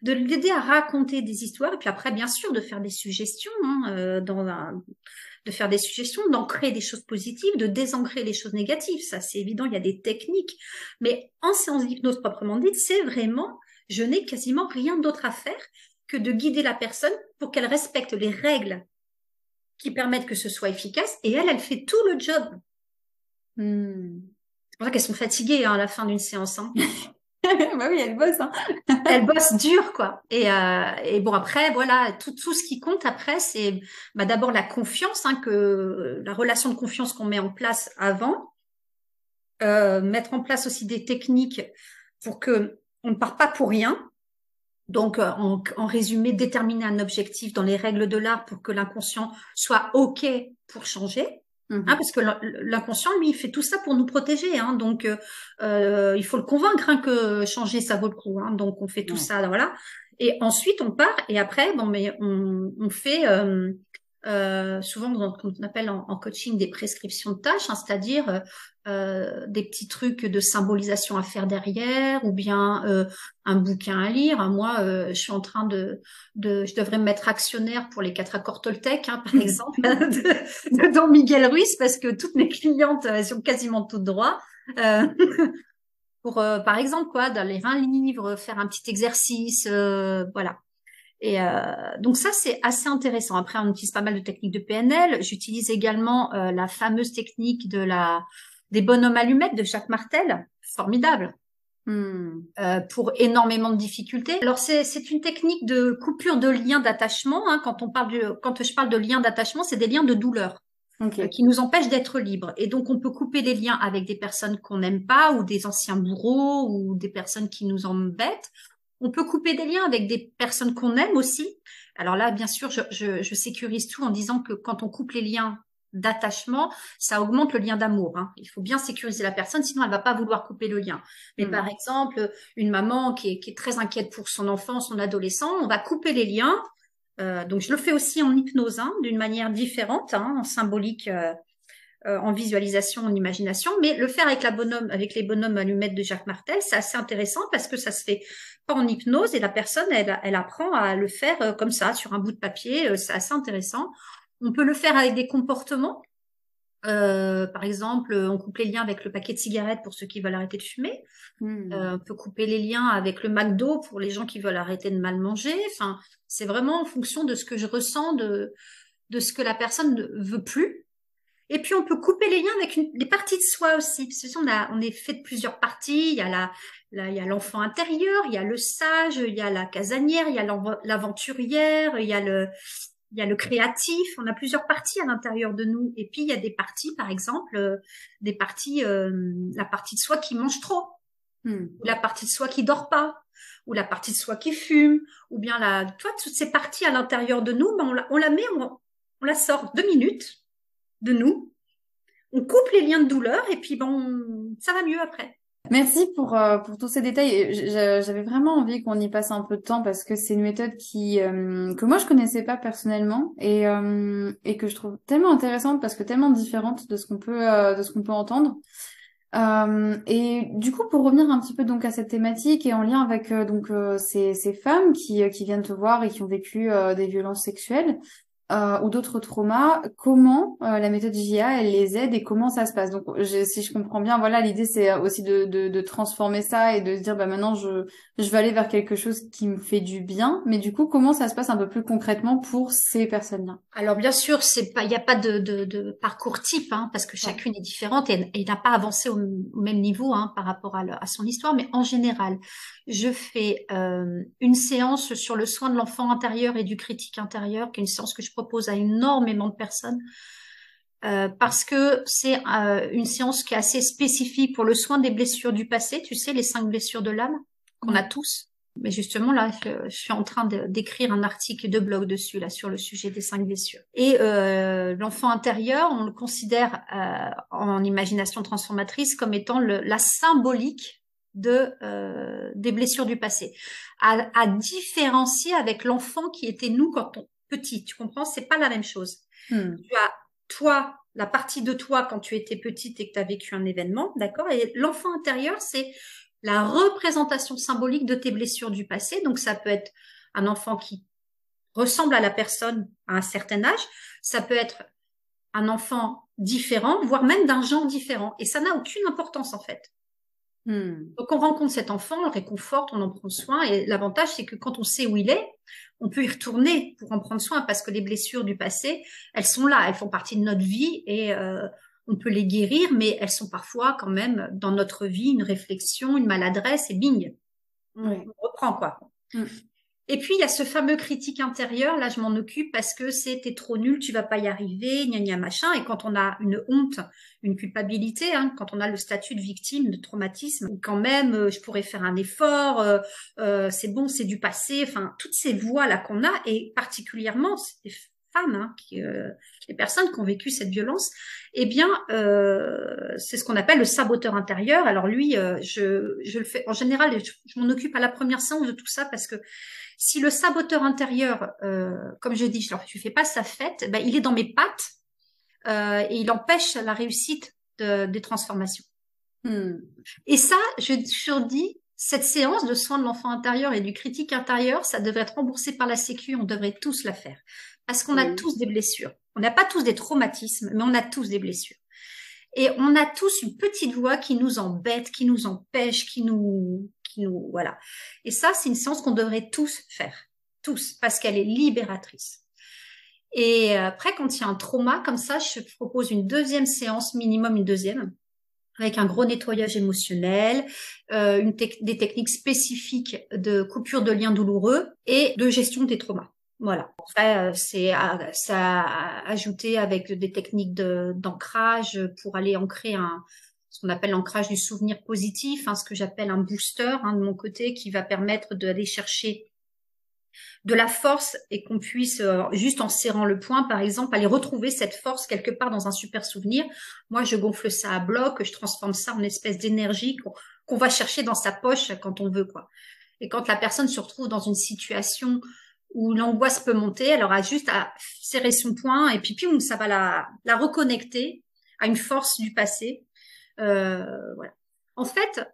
De l'aider à raconter des histoires et puis après, bien sûr, de faire des suggestions, de faire des suggestions, d'ancrer des choses positives, de désancrer les choses négatives. Ça, c'est évident, il y a des techniques. Mais en séance d'hypnose proprement dite, c'est vraiment je n'ai quasiment rien d'autre à faire que de guider la personne pour qu'elle respecte les règles qui permettent que ce soit efficace. Et elle fait tout le job. C'est pour ça qu'elles sont fatiguées à la fin d'une séance. Bah oui, elle bosse, hein. Elles bossent dur, quoi. Et bon, après, voilà, tout ce qui compte après, c'est d'abord la confiance, que la relation de confiance qu'on met en place avant, mettre en place aussi des techniques pour que on ne part pas pour rien. Donc, en résumé, déterminer un objectif dans les règles de l'art pour que l'inconscient soit OK pour changer. Parce que l'inconscient, lui, il fait tout ça pour nous protéger. Donc, il faut le convaincre que changer, ça vaut le coup. Donc, on fait tout ça, voilà. Et ensuite, on part. Et après, bon, mais on fait souvent ce qu'on appelle en coaching des prescriptions de tâches, c'est-à-dire des petits trucs de symbolisation à faire derrière, ou bien un bouquin à lire. Moi, je suis en train je devrais me mettre actionnaire pour les 4 accords Toltec, par exemple, de Don Miguel Ruiz, parce que toutes mes clientes, elles sont quasiment toutes droits. Pour, par exemple, d'aller lire un livre, faire un petit exercice, voilà. Et donc ça, c'est assez intéressant. Après, on utilise pas mal de techniques de PNL. J'utilise également la fameuse technique des bonhommes allumettes de Jacques Martel. Formidable. Pour énormément de difficultés. Alors, c'est une technique de coupure de liens d'attachement. Quand je parle de liens d'attachement, c'est des liens de douleur. Qui nous empêchent d'être libres. Et donc, on peut couper les liens avec des personnes qu'on n'aime pas, ou des anciens bourreaux, ou des personnes qui nous embêtent. On peut couper des liens avec des personnes qu'on aime aussi. Alors là, bien sûr, je sécurise tout en disant que quand on coupe les liens d'attachement, ça augmente le lien d'amour. Il faut bien sécuriser la personne, sinon elle va pas vouloir couper le lien. Mais par exemple, une maman qui est très inquiète pour son enfant, son adolescent, on va couper les liens. Donc je le fais aussi en hypnose, d'une manière différente, en symbolique, en visualisation, en imagination, mais le faire avec les bonhommes allumettes de Jacques Martel, c'est assez intéressant parce que ça se fait pas en hypnose et la personne, elle apprend à le faire comme ça, sur un bout de papier, c'est assez intéressant. On peut le faire avec des comportements. Par exemple, on coupe les liens avec le paquet de cigarettes pour ceux qui veulent arrêter de fumer. On peut couper les liens avec le McDo pour les gens qui veulent arrêter de mal manger. Enfin, c'est vraiment en fonction de ce que je ressens, de ce que la personne ne veut plus. Et puis, on peut couper les liens avec des parties de soi aussi. Parce que on est fait de plusieurs parties. Il y a il y a l'enfant intérieur, il y a le sage, il y a la casanière, il y a l'aventurière, il y a le créatif. On a plusieurs parties à l'intérieur de nous. Et puis, il y a des parties, par exemple, la partie de soi qui mange trop, ou la partie de soi qui dort pas, ou la partie de soi qui fume, ou bien toutes ces parties à l'intérieur de nous, on la met, on la sort 2 minutes de nous, on coupe les liens de douleur et puis ça va mieux après. Merci pour tous ces détails. J'avais vraiment envie qu'on y passe un peu de temps parce que c'est une méthode que moi je connaissais pas personnellement et que je trouve tellement intéressante parce que tellement différente de ce qu'on peut entendre. Et du coup, pour revenir un petit peu donc à cette thématique et en lien avec ces femmes qui viennent te voir et qui ont vécu des violences sexuelles. Ou d'autres traumas, comment la méthode JA elle les aide et comment ça se passe. Donc si je comprends bien, voilà, l'idée c'est aussi de transformer ça et de se dire maintenant je vais aller vers quelque chose qui me fait du bien, mais du coup comment ça se passe un peu plus concrètement pour ces personnes-là? Alors bien sûr, il n'y a pas de parcours type, parce que chacune est différente et n'a pas avancé au même niveau par rapport à son histoire, mais en général, je fais une séance sur le soin de l'enfant intérieur et du critique intérieur, qui est une séance que je propose à énormément de personnes, parce que c'est une séance qui est assez spécifique pour le soin des blessures du passé, tu sais, les 5 blessures de l'âme qu'on a tous. Mais justement, là, je suis en train d'écrire un article de blog dessus, là, sur le sujet des 5 blessures. Et l'enfant intérieur, on le considère en imagination transformatrice comme étant la symbolique des blessures du passé, à différencier avec l'enfant qui était nous quand on petit. Tu comprends? C'est pas la même chose. Tu as toi, la partie de toi quand tu étais petite et que tu as vécu un événement, d'accord? Et l'enfant intérieur, c'est la représentation symbolique de tes blessures du passé. Donc, ça peut être un enfant qui ressemble à la personne à un certain âge. Ça peut être un enfant différent, voire même d'un genre différent. Et ça n'a aucune importance, en fait. Hmm. Donc, on rencontre cet enfant, on le réconforte, on en prend soin. Et l'avantage, c'est que quand on sait où il est, on peut y retourner pour en prendre soin parce que les blessures du passé, elles sont là, elles font partie de notre vie et on peut les guérir, mais elles sont parfois quand même dans notre vie une réflexion, une maladresse et bing, Ouais. on reprend quoi. Hmm. Et puis, il y a ce fameux critique intérieur, là, je m'en occupe parce que t'es trop nul, tu vas pas y arriver, gna gna machin. Et quand on a une honte, une culpabilité, hein, quand on a le statut de victime de traumatisme, quand même, je pourrais faire un effort, c'est bon, c'est du passé, enfin, toutes ces voix-là qu'on a, et particulièrement, c'est des femmes, hein, les personnes qui ont vécu cette violence, eh bien, c'est ce qu'on appelle le saboteur intérieur. Alors lui, je le fais, en général, je m'en occupe à la première séance de tout ça parce que si le saboteur intérieur, comme je dis, je fais pas sa fête, ben, il est dans mes pattes et il empêche la réussite des transformations. Hmm. Et ça, je dis, cette séance de soins de l'enfant intérieur et du critique intérieur, ça devrait être remboursé par la Sécu, on devrait tous la faire. Parce qu'on a Oui. tous des blessures. On n'a pas tous des traumatismes, mais on a tous des blessures. Et on a tous une petite voix qui nous embête, qui nous empêche, voilà. Et ça, c'est une séance qu'on devrait tous faire. Tous. Parce qu'elle est libératrice. Et après, quand il y a un trauma comme ça, je propose une deuxième séance, minimum une deuxième, avec un gros nettoyage émotionnel, des techniques spécifiques de coupure de liens douloureux et de gestion des traumas. Voilà. Après, ça à ajouter avec des techniques d'ancrage pour aller ancrer ce qu'on appelle l'ancrage du souvenir positif, hein, ce que j'appelle un booster, hein, de mon côté, qui va permettre d'aller chercher de la force et qu'on puisse, juste en serrant le poing, par exemple, aller retrouver cette force quelque part dans un super souvenir. Moi, je gonfle ça à bloc, je transforme ça en espèce d'énergie qu'on va chercher dans sa poche quand on veut, quoi. Et quand la personne se retrouve dans une situation où l'angoisse peut monter, elle aura juste à serrer son poing et puis ça va la reconnecter à une force du passé. Voilà. En fait,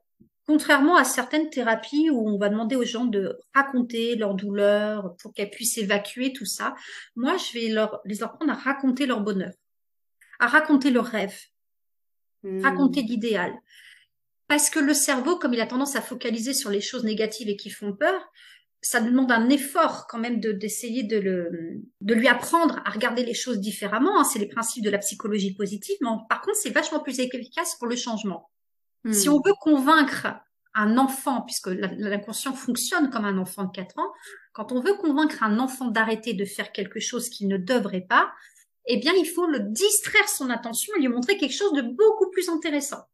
contrairement à certaines thérapies où on va demander aux gens de raconter leur douleur pour qu'elles puissent évacuer tout ça, moi, je vais les apprendre à raconter leur bonheur, à raconter leurs rêves, raconter Hmm. l'idéal. Parce que le cerveau, comme il a tendance à focaliser sur les choses négatives et qui font peur, ça demande un effort quand même d'essayer de lui apprendre à regarder les choses différemment, hein. C'est les principes de la psychologie positive, mais par contre, c'est vachement plus efficace pour le changement. Si on Hmm. veut convaincre un enfant, puisque l'inconscient fonctionne comme un enfant de 4 ans, quand on veut convaincre un enfant d'arrêter de faire quelque chose qu'il ne devrait pas, eh bien, il faut le distraire son attention et lui montrer quelque chose de beaucoup plus intéressant.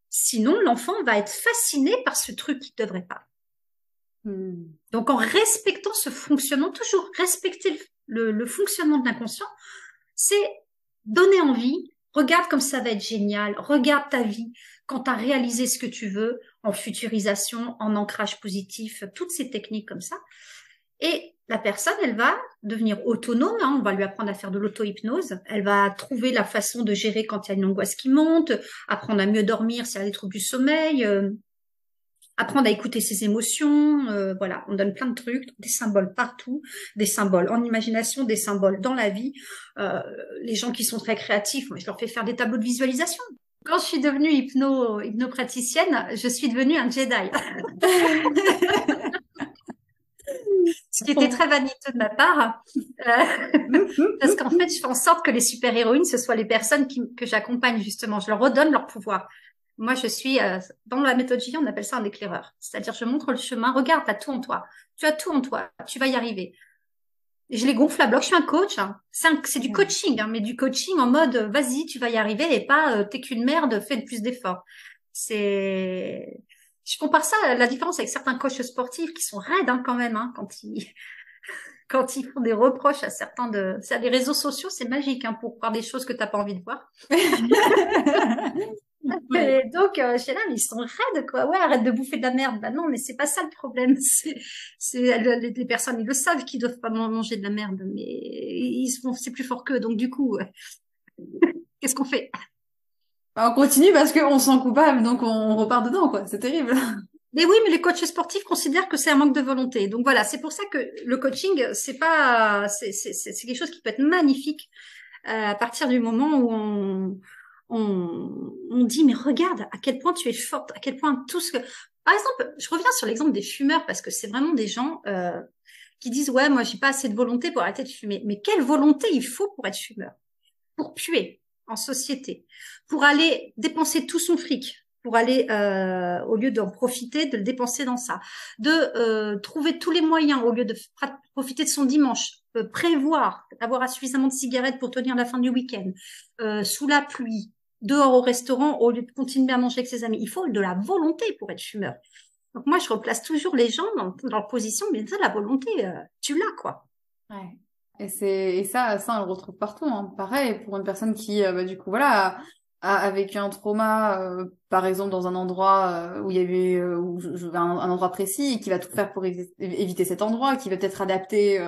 Sinon, l'enfant va être fasciné par ce truc qu'il ne devrait pas. Hmm. Donc, en respectant ce fonctionnement, toujours respecter le fonctionnement de l'inconscient, c'est donner envie. Regarde comme ça va être génial. Regarde ta vie quand tu as réalisé ce que tu veux en futurisation, en ancrage positif, toutes ces techniques comme ça. Et la personne, elle va devenir autonome, hein, on va lui apprendre à faire de l'auto-hypnose. Elle va trouver la façon de gérer quand il y a une angoisse qui monte, apprendre à mieux dormir s'il y a des troubles du sommeil, apprendre à écouter ses émotions, voilà, on donne plein de trucs, des symboles partout, des symboles en imagination, des symboles dans la vie. Les gens qui sont très créatifs, moi, je leur fais faire des tableaux de visualisation. Quand je suis devenue hypnopraticienne, je suis devenue un Jedi. Ce qui était très vaniteux de ma part, parce qu'en fait, je fais en sorte que les super-héroïnes, ce soient les personnes que j'accompagne justement. Je leur redonne leur pouvoir. Moi, je suis dans la méthode J, on appelle ça un éclaireur. C'est-à-dire, je montre le chemin. Regarde, tu as tout en toi. Tu as tout en toi. Tu vas y arriver. Et je les gonfle à bloc. Je suis un coach, hein. C'est du coaching, hein, mais du coaching en mode vas-y, tu vas y arriver et pas t'es qu'une merde, fais plus d'efforts. Je compare ça à la différence avec certains coachs sportifs qui sont raides, hein, quand même, hein, quand ils font des reproches à c'est les réseaux sociaux, c'est magique, hein, pour voir des choses que t'as pas envie de voir. Ouais. Et donc, je suis là, mais ils sont raides, quoi. Ouais, arrête de bouffer de la merde. Bah non, mais c'est pas ça le problème. Les personnes, ils le savent qu'ils doivent pas manger de la merde, mais c'est plus fort qu'eux. Donc, du coup, qu'est-ce qu'on fait? Bah, on continue parce qu'on se sent coupable, donc on repart dedans, quoi. C'est terrible. Mais oui, mais les coachs sportifs considèrent que c'est un manque de volonté. Donc voilà, c'est pour ça que le coaching, c'est quelque chose qui peut être magnifique à partir du moment où on dit, mais regarde à quel point tu es forte, à quel point tout ce que... Par exemple, je reviens sur l'exemple des fumeurs parce que c'est vraiment des gens qui disent, ouais, moi, j'ai pas assez de volonté pour arrêter de fumer. Mais quelle volonté il faut pour être fumeur? Pour puer en société, pour aller dépenser tout son fric, pour aller, au lieu d'en profiter, de le dépenser dans ça, de trouver tous les moyens, au lieu de profiter de son dimanche, prévoir, avoir suffisamment de cigarettes pour tenir la fin du week-end, sous la pluie, dehors au restaurant, au lieu de continuer à manger avec ses amis. Il faut de la volonté pour être fumeur. Donc moi, je replace toujours les gens dans leur position, mais ça, la volonté, tu l'as, quoi. Ouais. Et ça, on le retrouve partout, hein. Pareil, pour une personne qui, du coup, voilà, a vécu un trauma, par exemple, dans un endroit où il y avait, un endroit précis, et qui va tout faire pour éviter cet endroit, qui va peut-être adapter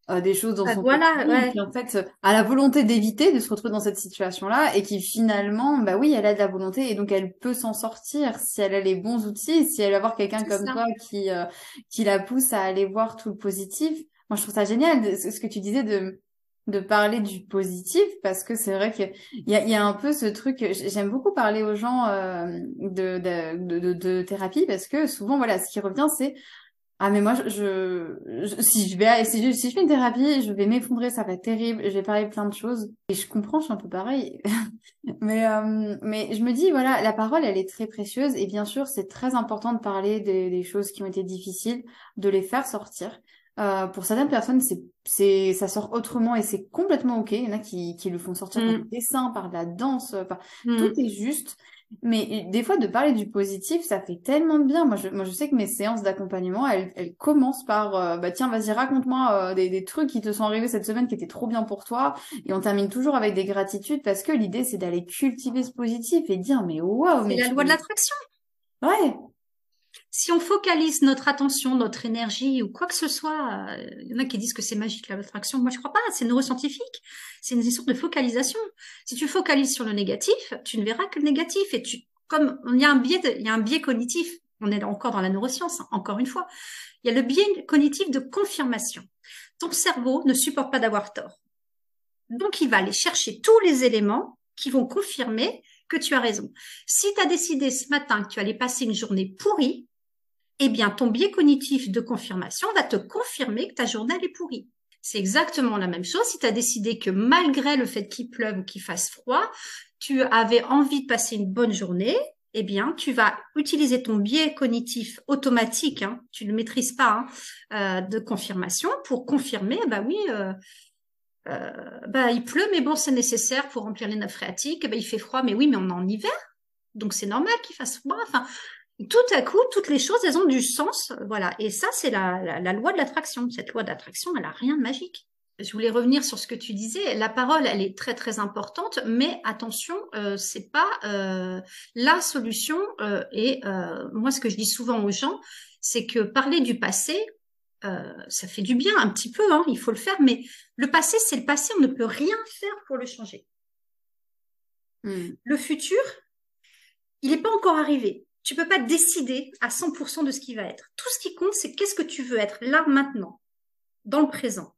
des choses dans son Voilà, quotidien, et ouais, qui en fait a la volonté d'éviter de se retrouver dans cette situation-là, et qui finalement, bah oui, elle a de la volonté, et donc elle peut s'en sortir si elle a les bons outils, si elle va voir quelqu'un c'est comme ça. toi qui la pousse à aller voir tout le positif. Moi, je trouve ça génial, ce que tu disais de parler du positif, parce que c'est vrai qu'il y a un peu ce truc, j'aime beaucoup parler aux gens de thérapie, parce que souvent, voilà, ce qui revient, c'est ah mais moi si je fais une thérapie, je vais m'effondrer, ça va être terrible, je vais parler de plein de choses et je comprends, je suis un peu pareil. Mais je me dis voilà, la parole elle est très précieuse et bien sûr, c'est très important de parler des choses qui ont été difficiles, de les faire sortir. Pour certaines personnes, ça sort autrement et c'est complètement OK. Il y en a qui le font sortir par le Mm. dessin, par de la danse, tout Mm. est juste. Mais des fois, de parler du positif, ça fait tellement de bien. Moi, je sais que mes séances d'accompagnement, elles commencent par, bah tiens, vas-y, raconte-moi des trucs qui te sont arrivés cette semaine qui étaient trop bien pour toi. Et on termine toujours avec des gratitudes parce que l'idée, c'est d'aller cultiver ce positif et dire, mais waouh, C'est mais la tu... loi de l'attraction. Ouais, Si on focalise notre attention, notre énergie ou quoi que ce soit, il y en a qui disent que c'est magique l'attraction. Moi, je crois pas. C'est neuroscientifique. C'est une histoire de focalisation. Si tu focalises sur le négatif, tu ne verras que le négatif. Et comme il y a un biais cognitif. On est encore dans la neuroscience, hein, encore une fois. Il y a le biais cognitif de confirmation. Ton cerveau ne supporte pas d'avoir tort. Donc, il va aller chercher tous les éléments qui vont confirmer que tu as raison. Si tu as décidé ce matin que tu allais passer une journée pourrie, eh bien, ton biais cognitif de confirmation va te confirmer que ta journée elle est pourrie. C'est exactement la même chose si tu as décidé que malgré le fait qu'il pleuve ou qu'il fasse froid, tu avais envie de passer une bonne journée, eh bien, tu vas utiliser ton biais cognitif automatique, hein, tu ne le maîtrises pas, hein, de confirmation pour confirmer, bah oui, bah il pleut, mais bon, c'est nécessaire pour remplir les nappes phréatiques. Bah, il fait froid, mais oui, mais on est en hiver, donc c'est normal qu'il fasse froid. Enfin, tout à coup, toutes les choses, elles ont du sens, voilà. Et ça, c'est la loi de l'attraction. Cette loi d'attraction, elle a rien de magique. Je voulais revenir sur ce que tu disais. La parole, elle est très très importante, mais attention, c'est pas la solution. Et moi, ce que je dis souvent aux gens, c'est que parler du passé, ça fait du bien un petit peu, hein, il faut le faire, mais le passé, c'est le passé, on ne peut rien faire pour le changer. Hmm. Le futur, il n'est pas encore arrivé. Tu peux pas décider à 100% de ce qui va être. Tout ce qui compte, c'est qu'est-ce que tu veux être là maintenant, dans le présent.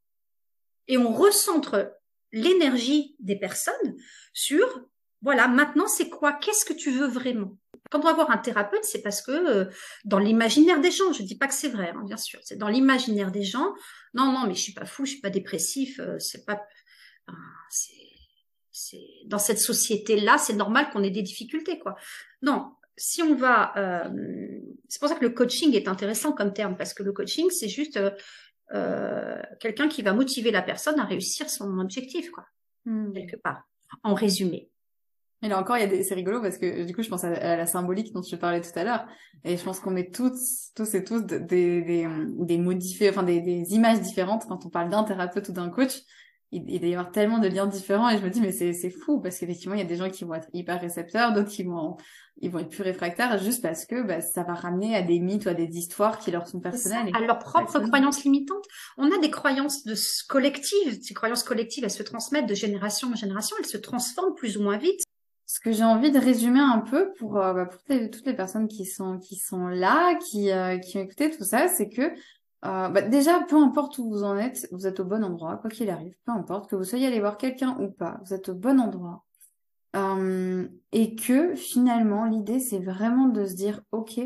Et on recentre l'énergie des personnes sur, voilà, maintenant c'est quoi? Qu'est-ce que tu veux vraiment? Quand on va voir un thérapeute, c'est parce que dans l'imaginaire des gens, je dis pas que c'est vrai, hein, bien sûr, c'est dans l'imaginaire des gens. Non, non, mais je suis pas fou, je suis pas dépressif, c'est pas, ah, dans cette société-là, c'est normal qu'on ait des difficultés, quoi. Non, si on va, c'est pour ça que le coaching est intéressant comme terme, parce que le coaching, c'est juste quelqu'un qui va motiver la personne à réussir son objectif, quoi, Hmm. quelque part, en résumé. Et là encore, c'est rigolo parce que du coup, je pense à la symbolique dont tu parlais tout à l'heure. Et je pense qu'on met tous et tous des enfin des images différentes quand on parle d'un thérapeute ou d'un coach. Il doit y avoir tellement de liens différents et je me dis, mais c'est fou parce qu'effectivement, il y a des gens qui vont être hyper récepteurs, d'autres ils vont être plus réfractaires juste parce que bah, ça va ramener à des mythes ou à des histoires qui leur sont C'est ça, personnelles et à qui leurs sont propres personnelles. croyances limitantes. On a des croyances collectives. Ces croyances collectives, elles se transmettent de génération en génération, elles se transforment plus ou moins vite. Ce que j'ai envie de résumer un peu pour toutes les personnes qui sont là, qui ont écouté tout ça, c'est que bah, déjà, peu importe où vous êtes au bon endroit, quoi qu'il arrive, peu importe que vous soyez allé voir quelqu'un ou pas, vous êtes au bon endroit. Et que finalement, l'idée, c'est vraiment de se dire, OK,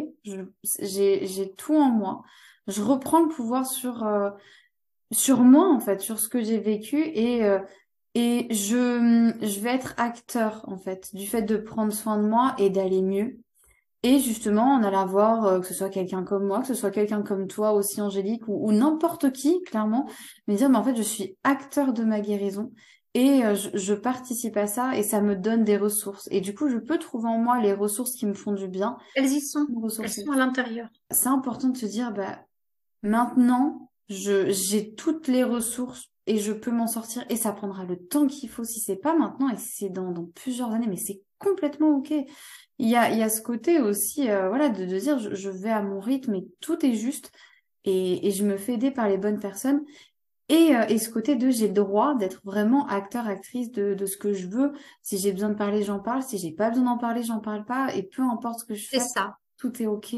j'ai tout en moi. Je reprends le pouvoir sur moi, en fait, sur ce que j'ai vécu et je vais être acteur, en fait, du fait de prendre soin de moi et d'aller mieux. Et justement, en allant voir, que ce soit quelqu'un comme moi, que ce soit quelqu'un comme toi aussi, Angélique, ou n'importe qui, clairement, mais dire, mais en fait, je suis acteur de ma guérison et je participe à ça et ça me donne des ressources. Et du coup, je peux trouver en moi les ressources qui me font du bien, Elles y sont. me Elles ressourcer. sont à l'intérieur. C'est important de se dire, bah, maintenant, j'ai toutes les ressources et je peux m'en sortir et ça prendra le temps qu'il faut si c'est pas maintenant et si c'est dans plusieurs années, mais c'est complètement OK. Il y a ce côté aussi, voilà, de dire je vais à mon rythme et tout est juste et je me fais aider par les bonnes personnes. Et ce côté de j'ai le droit d'être vraiment acteur, actrice de ce que je veux. Si j'ai besoin de parler, j'en parle. Si j'ai pas besoin d'en parler, j'en parle pas. Et peu importe ce que je C'est fais, ça. tout est OK.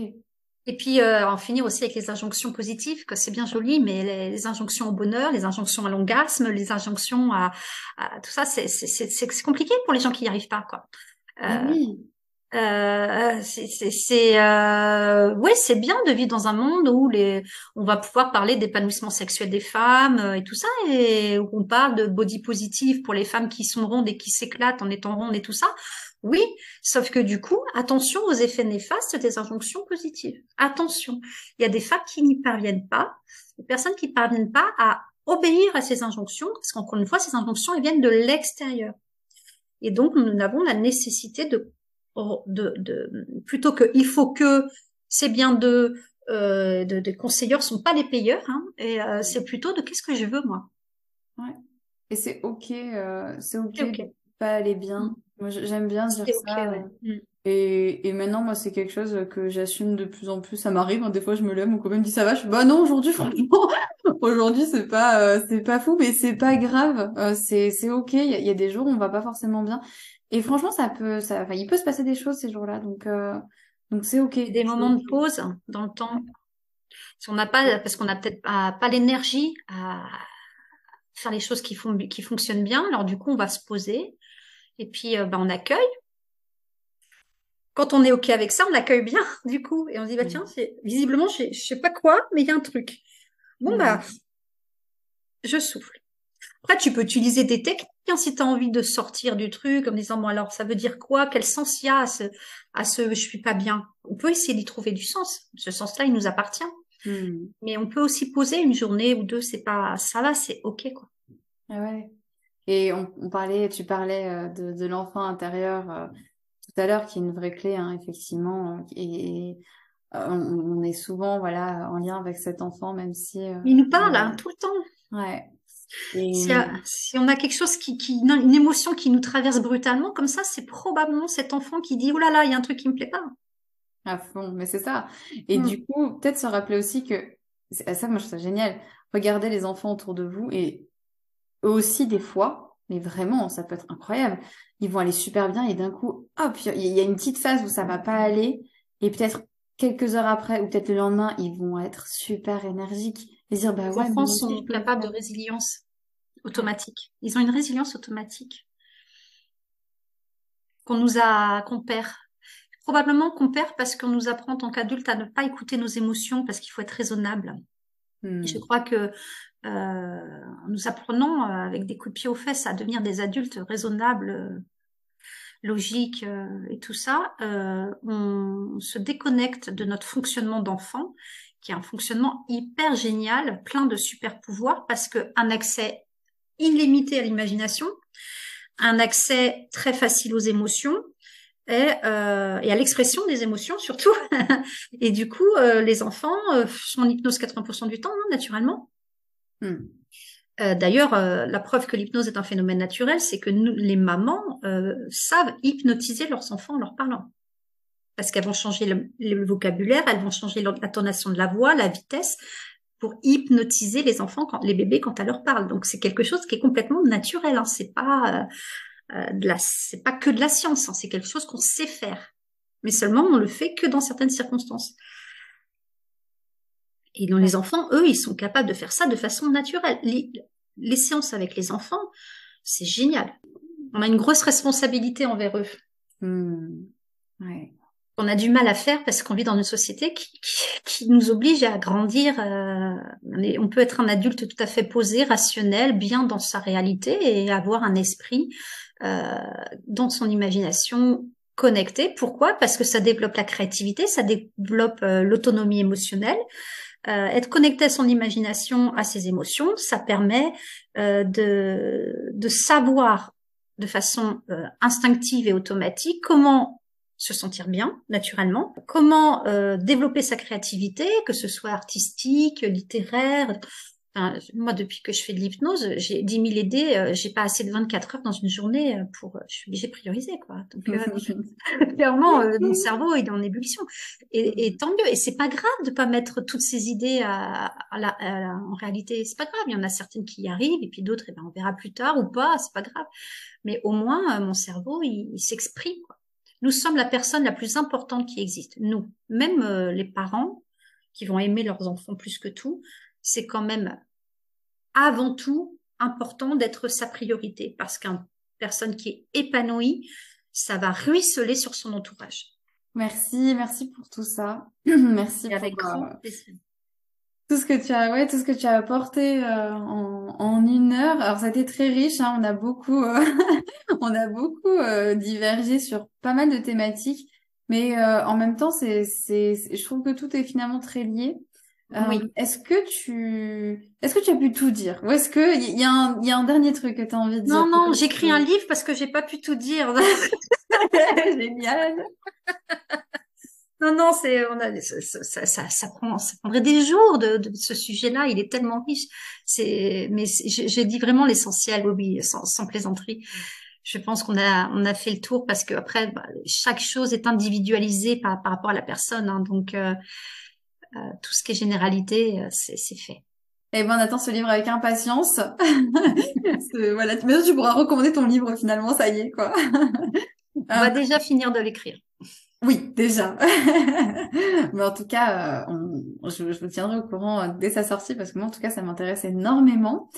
Et puis, en finir aussi avec les injonctions positives, que c'est bien joli, mais les injonctions au bonheur, les injonctions à l'orgasme, les injonctions à tout ça, c'est compliqué pour les gens qui n'y arrivent pas, quoi. Mais Euh, oui. ouais, c'est bien de vivre dans un monde où on va pouvoir parler d'épanouissement sexuel des femmes et tout ça, et où on parle de body positive pour les femmes qui sont rondes et qui s'éclatent en étant rondes et tout ça. Oui, sauf que du coup, attention aux effets néfastes des injonctions positives. Attention, il y a des femmes qui n'y parviennent pas, des personnes qui ne parviennent pas à obéir à ces injonctions, parce qu'encore une fois, ces injonctions, elles viennent de l'extérieur. Et donc, nous avons la nécessité plutôt que il faut que, c'est bien de conseilleurs sont pas des payeurs, hein, et c'est plutôt de qu'est-ce que je veux moi. Ouais. Et c'est OK C'est de ok. pas aller Mm. bien. Moi, j'aime bien dire C'est ok, ça. ouais. Mm. Et maintenant, moi, c'est quelque chose que j'assume de plus en plus. Ça m'arrive, hein, des fois, je me lève, mon copain me dit ça va. Je fais, bah non, aujourd'hui, franchement, aujourd'hui, c'est pas fou, mais c'est pas grave. C'est OK. Il y a des jours où on va pas forcément bien. Et franchement, enfin, il peut se passer des choses ces jours-là. Donc c'est OK. Et des C'est moments de OK. pause dans le temps. Si on n'a pas, parce qu'on n'a peut-être pas l'énergie à faire les choses qui fonctionnent bien, alors du coup, on va se poser et puis bah, on accueille. Quand on est OK avec ça, on accueille bien, du coup. Et on se dit, bah tiens, Mm. visiblement, je sais pas quoi, mais il y a un truc. Bon, bah, Mm. je souffle. Après, tu peux utiliser des techniques hein, si tu as envie de sortir du truc en disant, bon, alors, ça veut dire quoi? Quel sens il y a je suis pas bien? On peut essayer d'y trouver du sens. Ce sens-là, il nous appartient. Mm. Mais on peut aussi poser une journée ou deux, c'est pas, ça va, c'est OK, quoi. Ah ouais. Et tu parlais de l'enfant intérieur tout à l'heure, qui est une vraie clé, hein, effectivement. On est souvent, voilà, en lien avec cet enfant, même si, Il nous parle, hein, tout le temps. ouais. Et Si on a quelque chose une émotion qui nous traverse brutalement, comme ça, c'est probablement cet enfant qui dit, oh là là, il y a un truc qui me plaît pas. à fond, mais c'est ça. Et Hmm. du coup, peut-être se rappeler aussi que, ça, moi, je trouve ça génial. Regardez les enfants autour de vous et eux aussi, des fois, mais vraiment, ça peut être incroyable. Ils vont aller super bien et d'un coup, hop, il y a une petite phase où ça va pas aller et peut-être quelques heures après ou peut-être le lendemain, ils vont être super énergiques et dire, bah Les ouais, mais enfants moi aussi, je sont peux le capables de faire. résilience Ouais. automatique. Ils ont une résilience automatique qu'on perd. Probablement qu'on perd parce qu'on nous apprend en tant qu'adulte à ne pas écouter nos émotions parce qu'il faut être raisonnable. Je Hmm. crois que nous apprenons avec des coups de pied aux fesses à devenir des adultes raisonnables, logiques et tout ça, on se déconnecte de notre fonctionnement d'enfant, qui est un fonctionnement hyper génial, plein de super pouvoirs, parce que un accès illimité à l'imagination, un accès très facile aux émotions et à l'expression des émotions surtout. Et du coup, les enfants sont en hypnose 80% du temps, hein, naturellement. Hmm. D'ailleurs, la preuve que l'hypnose est un phénomène naturel, c'est que nous, les mamans savent hypnotiser leurs enfants en leur parlant. Parce qu'elles vont changer le vocabulaire, elles vont changer l'intonation de la voix, la vitesse, pour hypnotiser les enfants, les bébés, quand elles leur parlent. Donc c'est quelque chose qui est complètement naturel. Hein. C'est pas que de la science. Hein. C'est quelque chose qu'on sait faire. Mais seulement on le fait que dans certaines circonstances. Et dans les enfants, eux, ils sont capables de faire ça de façon naturelle. Les séances avec les enfants, c'est génial. On a une grosse responsabilité envers eux. Ouais. On a du mal à faire parce qu'on vit dans une société qui nous oblige à grandir. On peut être un adulte tout à fait posé, rationnel, bien dans sa réalité et avoir un esprit dans son imagination connecté. Pourquoi? Parce que ça développe la créativité, ça développe l'autonomie émotionnelle. Être connecté à son imagination, à ses émotions, ça permet de savoir de façon instinctive et automatique comment se sentir bien, naturellement, comment développer sa créativité, que ce soit artistique, littéraire. Enfin, moi, depuis que je fais de l'hypnose, j'ai 10 000 idées, j'ai pas assez de 24 heures dans une journée je suis obligée de prioriser, quoi. Donc, clairement, mon cerveau, il est en ébullition. Et tant mieux. Et c'est pas grave de pas mettre toutes ces idées en réalité. C'est pas grave. Il y en a certaines qui y arrivent et puis d'autres, eh ben, on verra plus tard ou pas. C'est pas grave. Mais au moins, mon cerveau, il s'exprime, quoi. Nous sommes la personne la plus importante qui existe. Nous, même les parents qui vont aimer leurs enfants plus que tout, c'est quand même avant tout important d'être sa priorité parce qu'une personne qui est épanouie, ça va ruisseler sur son entourage. Merci pour tout ça. Merci Et pour avec grand plaisir. tout ce que tu as, ouais, tout ce que tu as apporté en 1 heure. Alors ça a été très riche, hein, on a beaucoup divergé sur pas mal de thématiques, mais en même temps, je trouve que tout est finalement très lié. Oui. Est-ce que tu as pu tout dire? Ou est-ce que il y a un dernier truc que tu as envie de dire? Non, j'écris un livre parce que j'ai pas pu tout dire. Génial. Non, ça prendrait des jours de ce sujet-là. Il est tellement riche. J'ai dit vraiment l'essentiel, oui, sans plaisanterie. Je pense on a fait le tour parce que après, chaque chose est individualisée par rapport à la personne, hein. Donc, tout ce qui est généralité, c'est fait. Eh ben, on attend ce livre avec impatience. Voilà, mais tu pourras recommander ton livre finalement, ça y est, quoi. On va déjà finir de l'écrire. Oui, déjà. Mais en tout cas, je vous tiendrai au courant dès sa sortie parce que moi, en tout cas, ça m'intéresse énormément.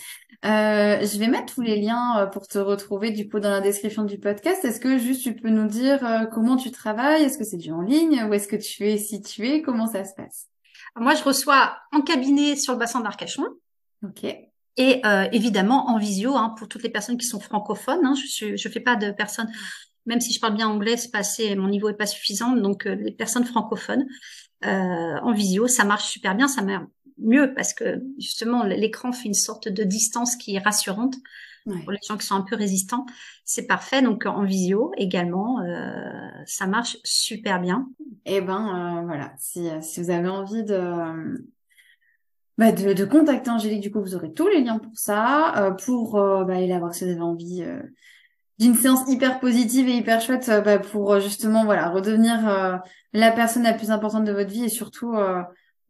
Je vais mettre tous les liens pour te retrouver du coup dans la description du podcast. Est-ce que juste tu peux nous dire comment tu travailles? Est-ce que c'est du en ligne? Où est-ce que tu es situé? Comment ça se passe? Moi, je reçois en cabinet sur le bassin d'Arcachon. Ok. Et évidemment en visio, hein, pour toutes les personnes qui sont francophones. Hein, je fais pas de personnes, même si je parle bien anglais, c'est pas assez, mon niveau est pas suffisant. Donc les personnes francophones en visio, ça marche super bien, ça marche mieux parce que justement l'écran fait une sorte de distance qui est rassurante. Ouais. Pour les gens qui sont un peu résistants, c'est parfait. Donc en visio également, ça marche super bien. Eh ben voilà, si vous avez envie de contacter Angélique, du coup, vous aurez tous les liens pour ça. Pour aller la voir si vous avez envie d'une séance hyper positive et hyper chouette pour justement voilà redevenir la personne la plus importante de votre vie et surtout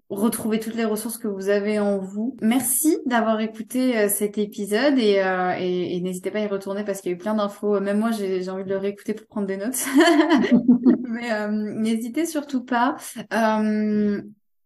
retrouver toutes les ressources que vous avez en vous. Merci d'avoir écouté cet épisode et n'hésitez pas à y retourner parce qu'il y a eu plein d'infos. Même moi, j'ai envie de le réécouter pour prendre des notes. Mais n'hésitez surtout pas.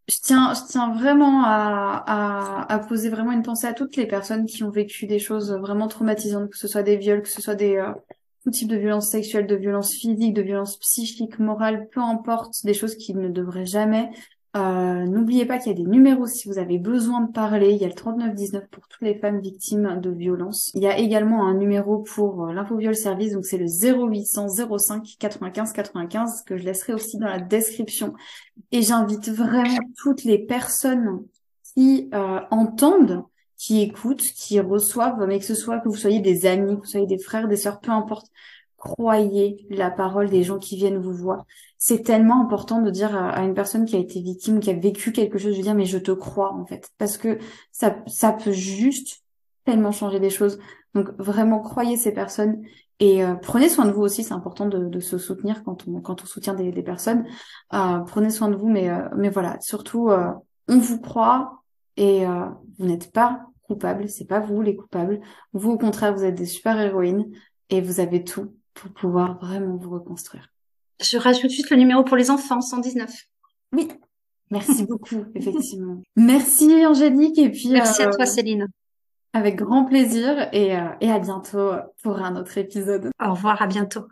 Je tiens vraiment à poser vraiment une pensée à toutes les personnes qui ont vécu des choses vraiment traumatisantes, que ce soit des viols, que ce soit tout type de violences sexuelles, de violences physiques, de violences psychiques, morales, peu importe, des choses qui ne devraient jamais. N'oubliez pas qu'il y a des numéros si vous avez besoin de parler. Il y a le 3919 pour toutes les femmes victimes de violences. Il y a également un numéro pour l'infoviol service, donc c'est le 0800 05 95 95 que je laisserai aussi dans la description. Et j'invite vraiment toutes les personnes qui entendent, qui écoutent, qui reçoivent, mais que ce soit que vous soyez des amis, que vous soyez des frères, des sœurs, peu importe, croyez la parole des gens qui viennent vous voir. C'est tellement important de dire à une personne qui a été victime, qui a vécu quelque chose, de dire mais je te crois en fait, parce que ça peut juste tellement changer des choses. Donc vraiment croyez ces personnes et prenez soin de vous aussi. C'est important de se soutenir quand on soutient des personnes. Prenez soin de vous, mais voilà, surtout on vous croit et vous n'êtes pas coupables. C'est pas vous les coupables. Vous au contraire, vous êtes des super héroïnes et vous avez tout pour pouvoir vraiment vous reconstruire. Je rajoute juste le numéro pour les enfants, 119. Oui, merci beaucoup, effectivement. Merci Angélique et puis Merci à toi, Céline. Avec grand plaisir et à bientôt pour un autre épisode. Au revoir, à bientôt.